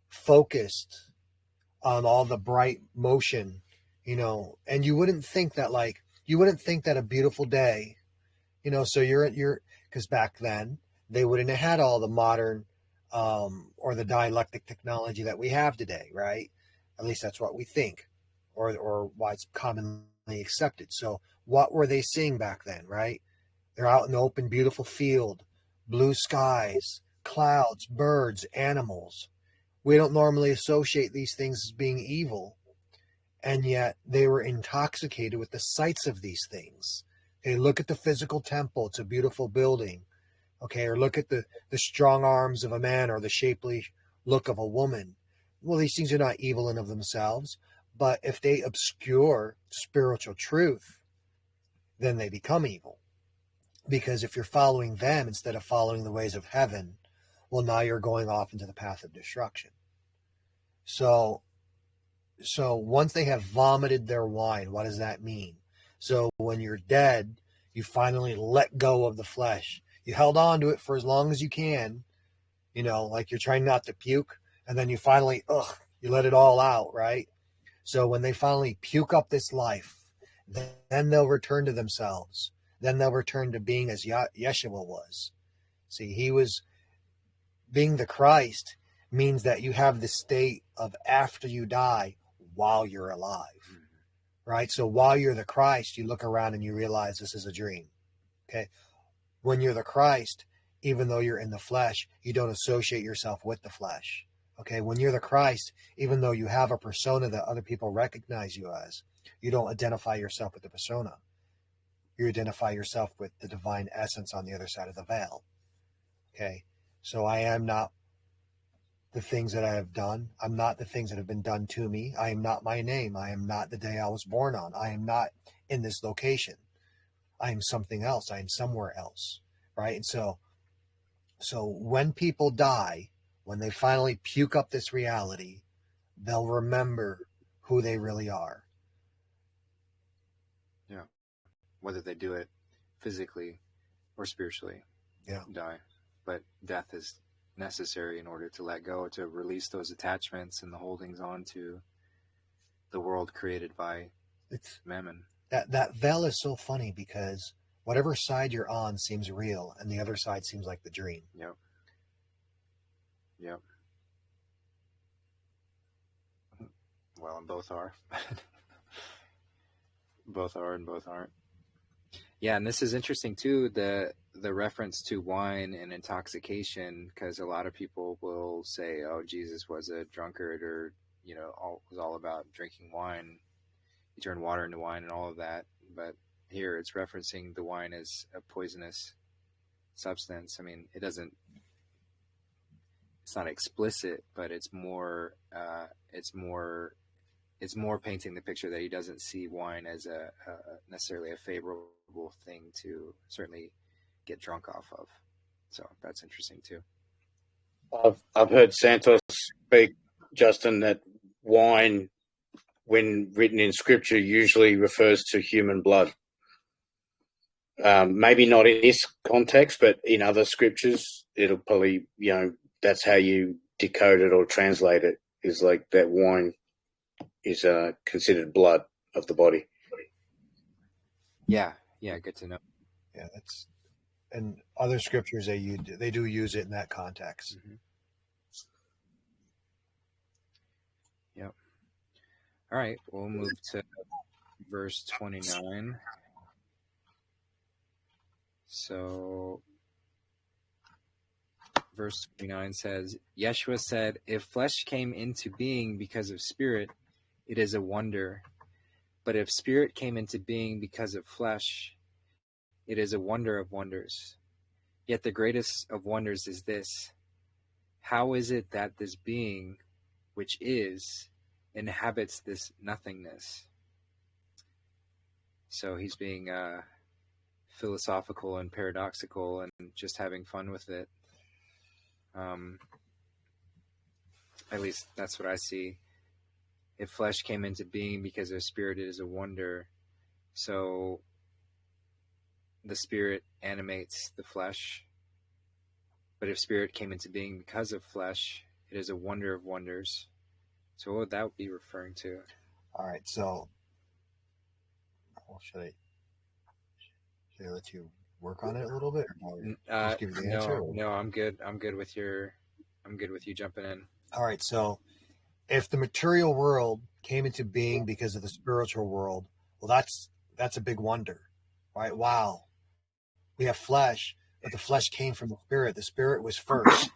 focused on all the bright motion, and you wouldn't think that a beautiful day, so because back then they wouldn't have had all the modern or the dialectic technology that we have today, right? At least that's what we think, or why it's commonly accepted. So what were they seeing back then, right? They're out in the open, beautiful field, blue skies, clouds, birds, animals. We don't normally associate these things as being evil, and yet they were intoxicated with the sights of these things. Okay, look at the physical temple. It's a beautiful building. Okay, or look at the strong arms of a man or the shapely look of a woman. Well, these things are not evil in of themselves, but if they obscure spiritual truth, then they become evil. Because if you're following them instead of following the ways of heaven, well, now you're going off into the path of destruction. So once they have vomited their wine, what does that mean? So when you're dead, you finally let go of the flesh. You held on to it for as long as you can, like you're trying not to puke, and then you finally, you let it all out, right? So when they finally puke up this life, then they'll return to themselves. Then they'll return to being as Ieshua was. See, he was being the Christ means that you have the state of after you die while you're alive, right? So while you're the Christ, you look around and you realize this is a dream, okay? When you're the Christ, even though you're in the flesh, you don't associate yourself with the flesh, okay? When you're the Christ, even though you have a persona that other people recognize you as, you don't identify yourself with the persona. You identify yourself with the divine essence on the other side of the veil, okay? So I am not the things that I have done. I'm not the things that have been done to me. I am not my name. I am not the day I was born on. I am not in this location. I am something else. I am somewhere else, right? And so when people die, when they finally puke up this reality, they'll remember who they really are. Yeah. Whether they do it physically or spiritually, die. But death is necessary in order to let go, to release those attachments and the holdings on to the world created by It's Mammon. that veil is so funny because whatever side you're on seems real, and the other side seems like the dream. Yep. Yep. Well, and both are. Both are and both aren't. Yeah, and this is interesting too, the reference to wine and intoxication, because a lot of people will say, oh, Jesus was a drunkard, or, you know, was all about drinking wine. He turned water into wine and all of that. But here it's referencing the wine as a poisonous substance. I mean, it's not explicit, but it's more painting the picture that he doesn't see wine as a necessarily a favorable thing to certainly get drunk off of. So that's interesting too. I've heard Santos speak, Justin, that wine, when written in Scripture, usually refers to human blood. Maybe not in this context, but in other scriptures, it'll probably, that's how you decode it or translate it, is like that wine is considered blood of the body. Yeah, good to know. Yeah, that's, and other scriptures they do use it in that context. Mm-hmm. Yep. All right, we'll move to verse 29. So verse 29 says, Ieshua said, if flesh came into being because of spirit, it is a wonder. But if spirit came into being because of flesh, it is a wonder of wonders. Yet the greatest of wonders is this: how is it that this being, which is, inhabits this nothingness? So he's being philosophical and paradoxical and just having fun with it. At least that's what I see. If flesh came into being because of spirit, it is a wonder. So the spirit animates the flesh. But if spirit came into being because of flesh, it is a wonder of wonders. So what would that be referring to? All right, so should I let you work on it a little bit? Or just give you the answer? No, I'm good. I'm good with you jumping in. All right, so if the material world came into being because of the spiritual world, well, that's a big wonder, right? Wow, we have flesh, but the flesh came from the spirit. The spirit was first.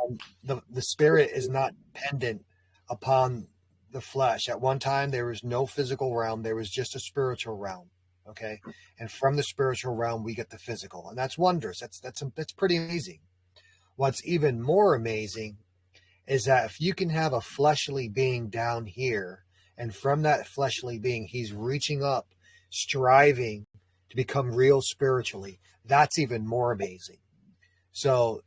And the spirit is not dependent upon the flesh. At one time, there was no physical realm. There was just a spiritual realm. Okay. And from the spiritual realm, we get the physical, and that's wondrous. That's pretty amazing. What's even more amazing is that if you can have a fleshly being down here, and from that fleshly being, he's reaching up, striving to become real spiritually, that's even more amazing. So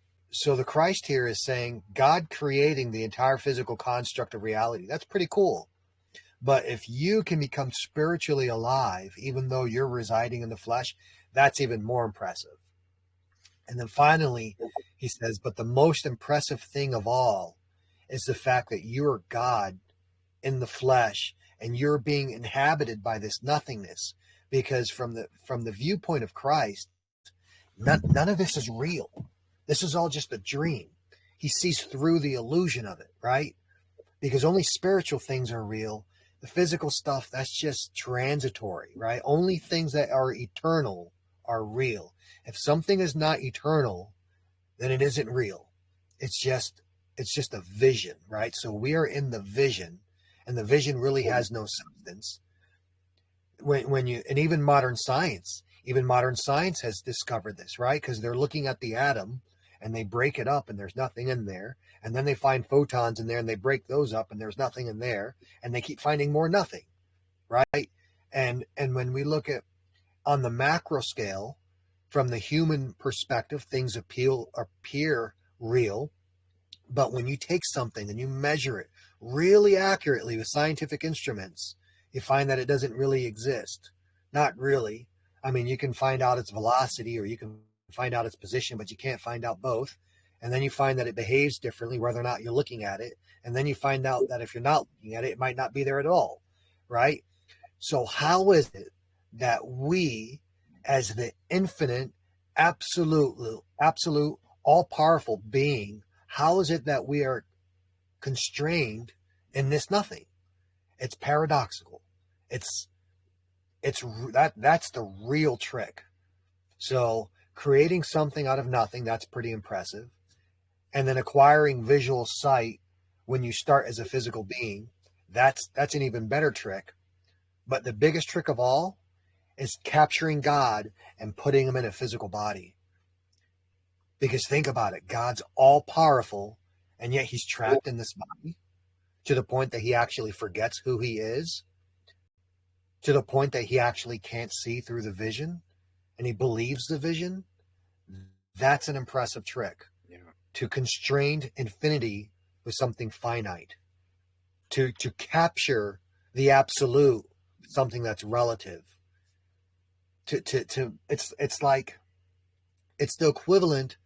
the Christ here is saying God creating the entire physical construct of reality. That's pretty cool. But if you can become spiritually alive, even though you're residing in the flesh, that's even more impressive. And then finally, he says, but the most impressive thing of all is the fact that you are God in the flesh, and you're being inhabited by this nothingness, because from the viewpoint of Christ, none of this is real. This is all just a dream. He sees through the illusion of it, right? Because only spiritual things are real. The physical stuff, that's just transitory, right? Only things that are eternal are real. If something is not eternal, then it isn't real. It's just a vision, right? So we are in the vision, and the vision really has no substance. And even modern science has discovered this, right? Because they're looking at the atom and they break it up and there's nothing in there. And then they find photons in there and they break those up and there's nothing in there. And they keep finding more nothing, right? And when we look at on the macro scale, from the human perspective, things appear real. But when you take something and you measure it really accurately with scientific instruments, you find that it doesn't really exist. Not really. I mean, you can find out its velocity or you can find out its position, but you can't find out both. And then you find that it behaves differently whether or not you're looking at it. And then you find out that if you're not looking at it, it might not be there at all, right? So how is it that we, as the infinite, absolute, all-powerful being, how is it that we are constrained in this nothing? It's paradoxical. That's the real trick. So creating something out of nothing, that's pretty impressive. And then acquiring visual sight when you start as a physical being, that's an even better trick. But the biggest trick of all is capturing God and putting him in a physical body. Because think about it, God's all powerful, and yet he's trapped in this body to the point that he actually forgets who he is, to the point that he actually can't see through the vision, and he believes the vision. That's an impressive trick. Yeah. To constrain infinity with something finite. To capture the absolute, something that's relative. It's like, it's the equivalent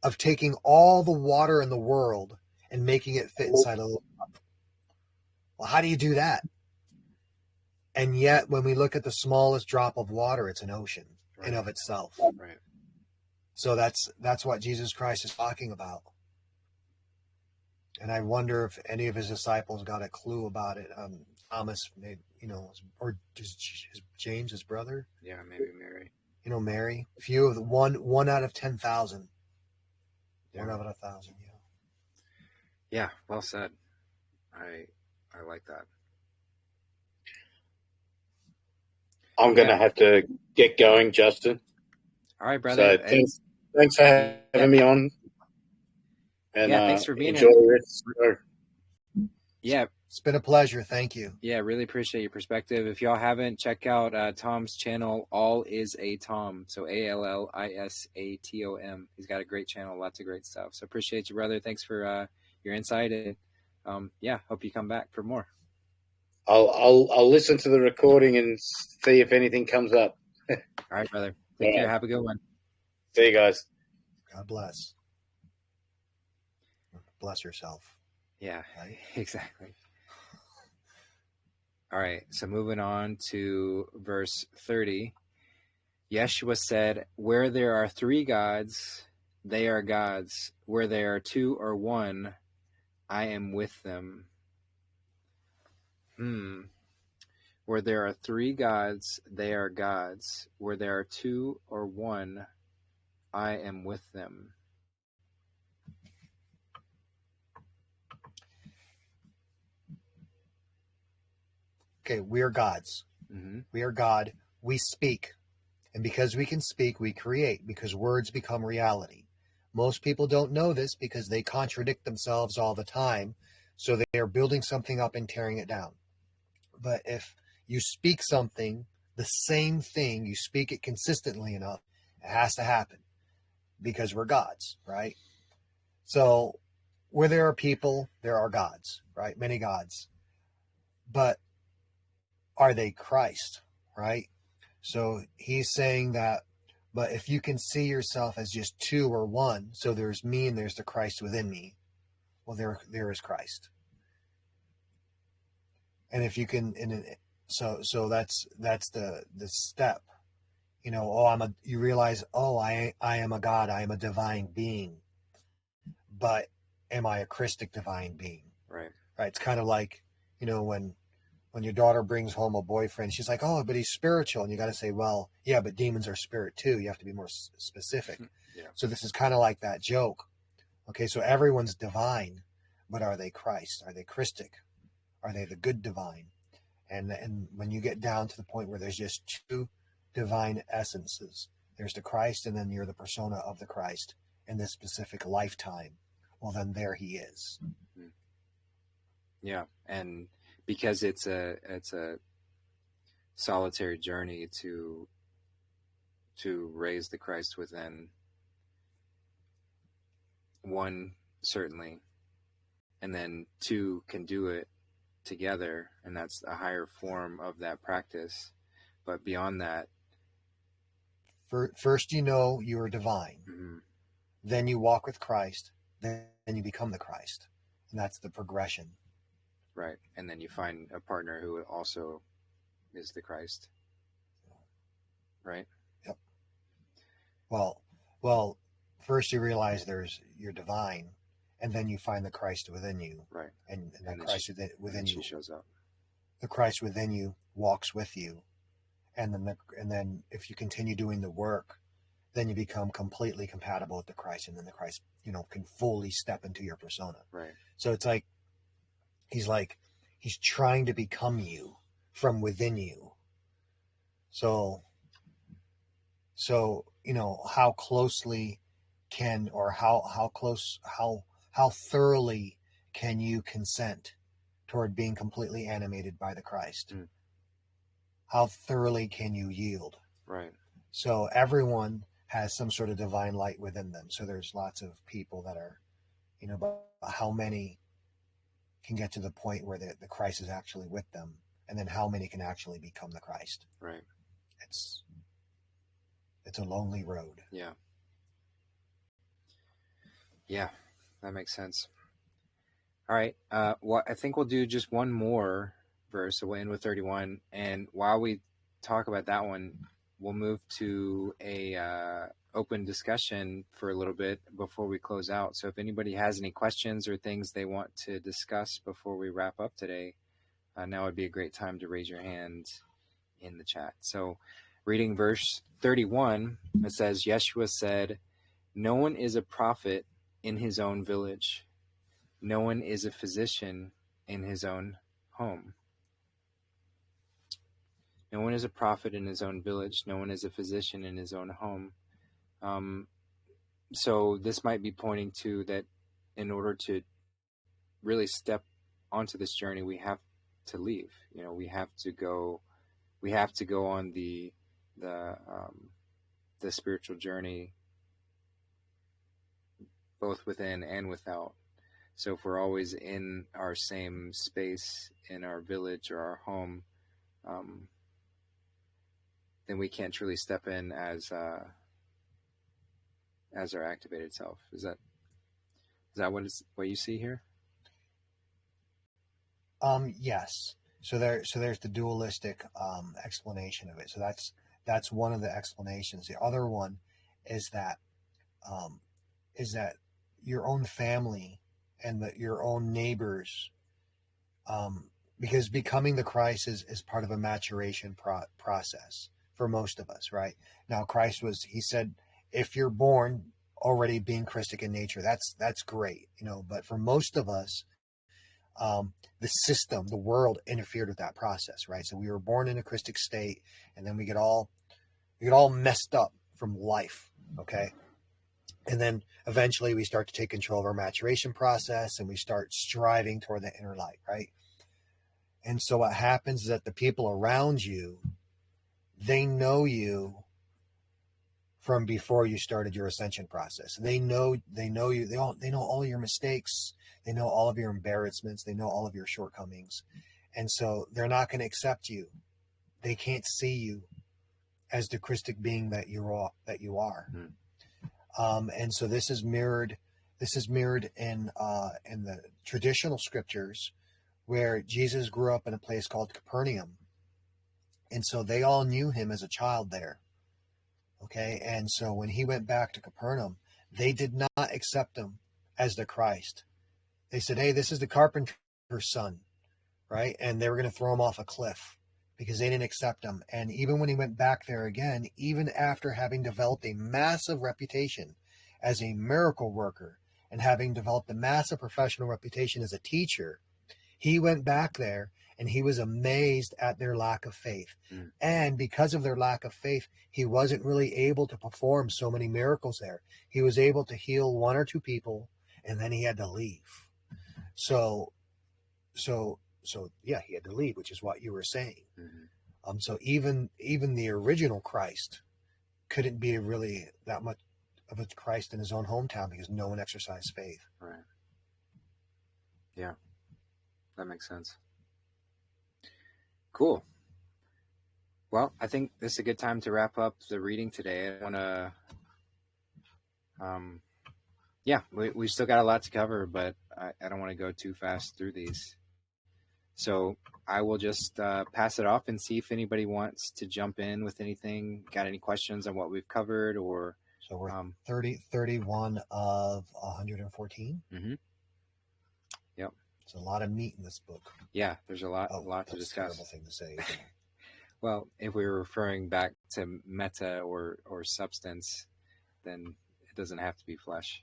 of taking all the water in the world and making it fit inside a little cup. Well, how do you do that? And yet, when we look at the smallest drop of water, it's an ocean in of itself. Right. So that's what Jesus Christ is talking about. And I wonder if any of his disciples got a clue about it. Thomas, maybe, or just James, his brother. Yeah, maybe Mary. Mary. Few of the one out of 10,000. Yeah. 1 out of 1,000. Yeah. Yeah. Well said. I like that. I'm going to have to get going, Justin. All right, brother. So thanks for having me on. And thanks for being here. Yeah. It's been a pleasure. Thank you. Yeah, really appreciate your perspective. If y'all haven't, check out Tom's channel, All Is a Tom. So ALLISATOM. He's got a great channel, lots of great stuff. So appreciate you, brother. Thanks for your insight. And hope you come back for more. I'll listen to the recording and see if anything comes up. All right, brother. Take care. Have a good one. See you guys. God bless. Bless yourself. Yeah, right? Exactly. All right, so moving on to verse 30. Ieshua said, "Where there are 3 gods, they are gods. Where there are 2 or 1, I am with them." Where there are 3 gods, they are gods. Where there are 2 or 1, I am with them. Okay, we are gods. Mm-hmm. We are God. We speak. And because we can speak, we create, because words become reality. Most people don't know this because they contradict themselves all the time. So they are building something up and tearing it down. But if you speak something, the same thing, you speak it consistently enough, it has to happen because we're gods, right? So where there are people, there are gods, right? Many gods. But are they Christ, right? So he's saying that, but if you can see yourself as just 2 or 1, so there's me and there's the Christ within me, well, there is Christ. And if you can, so that's the step, you realize, I am a God, I am a divine being, but am I a Christic divine being? Right. It's kind of like, when your daughter brings home a boyfriend, she's like, "Oh, but he's spiritual." And you got to say, well, yeah, but demons are spirit too. You have to be more specific. Yeah. So this is kind of like that joke. Okay, so everyone's divine, but are they Christ? Are they Christic? Are they the good divine? And when you get down to the point where there's just 2 divine essences, there's the Christ and then you're the persona of the Christ in this specific lifetime, well, then there he is. Mm-hmm. Yeah, and because it's a solitary journey to raise the Christ within, 1 certainly, and then 2 can do it together, and that's a higher form of that practice. But beyond that, first you are divine. Mm-hmm. Then you walk with Christ. then you become the Christ. And that's the progression. Right. And then you find a partner who also is the Christ. Right? Yep. Well, first you realize you're divine, and then you find the Christ within you. Right. And the Christ within you. She shows up. The Christ within you walks with you. And then if you continue doing the work, then you become completely compatible with the Christ, and then the Christ, can fully step into your persona. Right. So it's like he's trying to become you from within you. So how closely can, or how thoroughly can you consent toward being completely animated by the Christ? Mm. How thoroughly can you yield? Right. So everyone has some sort of divine light within them. So there's lots of people that are, but how many can get to the point where the Christ is actually with them, and then how many can actually become the Christ? Right. It's a lonely road. Yeah. Yeah, that makes sense. All right. Well, I think we'll do just one more verse. So we'll end with 31. And while we talk about that one, we'll move to a open discussion for a little bit before we close out. So if anybody has any questions or things they want to discuss before we wrap up today, now would be a great time to raise your hand in the chat. So reading verse 31, it says, Ieshua said, "No one is a prophet in his own village. No one is a physician in his own home." No one is a prophet in his own village. No one is a physician in his own home. So this might be pointing to that in order to really step onto this journey, we have to leave. We have to go on the spiritual journey, both within and without. So if we're always in our same space, in our village or our home, then we can't truly step in as our activated self. Is that what you see here? Yes. So there's the dualistic explanation of it. So that's one of the explanations. The other one is that your own family and your own neighbors, because becoming the Christ is part of a maturation process for most of us, right? Now, he said, if you're born already being Christic in nature, that's great, but for most of us, the system, the world interfered with that process, right? So we were born in a Christic state, and then we get all messed up from life, okay? And then eventually we start to take control of our maturation process, and we start striving toward the inner light, right? And so what happens is that the people around you, they know you from before you started your ascension process. They know you. They know all your mistakes. They know all of your embarrassments. They know all of your shortcomings. And so they're not going to accept you. They can't see you as the Christic being that you are. And so this is mirrored in the traditional scriptures, where Jesus grew up in a place called Capernaum. And so they all knew him as a child there. Okay. And so when he went back to Capernaum, they did not accept him as the Christ. They said, "Hey, this is the carpenter's son," right? And they were going to throw him off a cliff because they didn't accept him. And even when he went back there again, even after having developed a massive reputation as a miracle worker and having developed a massive professional reputation as a teacher, he went back there and he was amazed at their lack of faith. And because of their lack of faith, he wasn't really able to perform so many miracles there. He was able to heal one or two people, and then he had to leave. So yeah, he had to leave, which is what you were saying. So even the original Christ couldn't be really that much of a Christ in his own hometown because no one exercised faith. Right. Yeah, that makes sense. Cool. Well, I think this is a good time to wrap up the reading today. I want to yeah, we've still got a lot to cover, but I don't want to go too fast through these. So I will just pass it off and see if anybody wants to jump in with anything. Got any questions on what we've covered, or So we're 31 of 114. Mm-hmm. Yep. It's a lot of meat in this book. Yeah, there's a lot to discuss. Terrible thing to say. Well, if we were referring back to meta or substance, then it doesn't have to be flesh.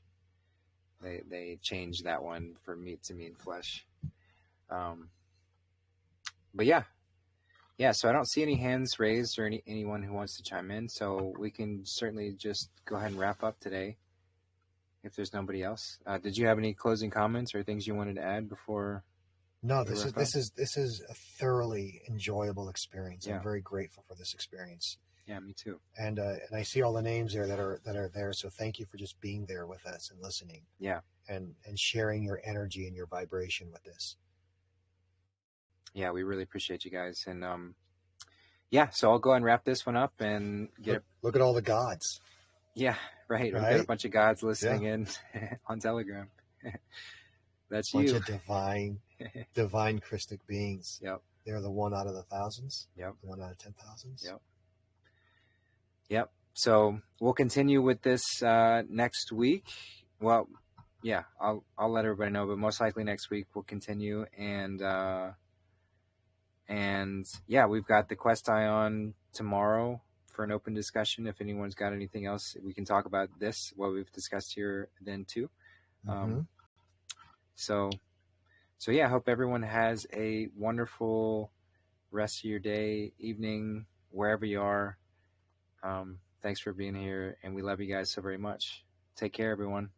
They changed that one for meat to mean flesh. But yeah. So I don't see any hands raised or anyone who wants to chime in. So we can certainly just go ahead and wrap up today. If there's nobody else, did you have any closing comments or things you wanted to add before? No, this is a thoroughly enjoyable experience. Yeah. I'm very grateful for this experience. Yeah, me too. And I see all the names there that are there. So thank you for just being there with us and listening. Yeah. And sharing your energy and your vibration with this. Yeah, we really appreciate you guys. And so I'll go and wrap this one up and look at all the gods. Yeah, right. We've got a bunch of gods listening in on Telegram. That's bunch you. Of divine Christic beings. Yep. They're the 1 out of the thousands. Yep. The 1 out of 10,000s. Yep. So we'll continue with this next week. Well, yeah, I'll let everybody know, but most likely next week we'll continue. And we've got the Quest Ion tomorrow for an open discussion. If anyone's got anything else, we can talk about this, what we've discussed here then too. Mm-hmm. So yeah, I hope everyone has a wonderful rest of your day, evening, wherever you are. Thanks for being here, and we love you guys so very much. Take care, everyone.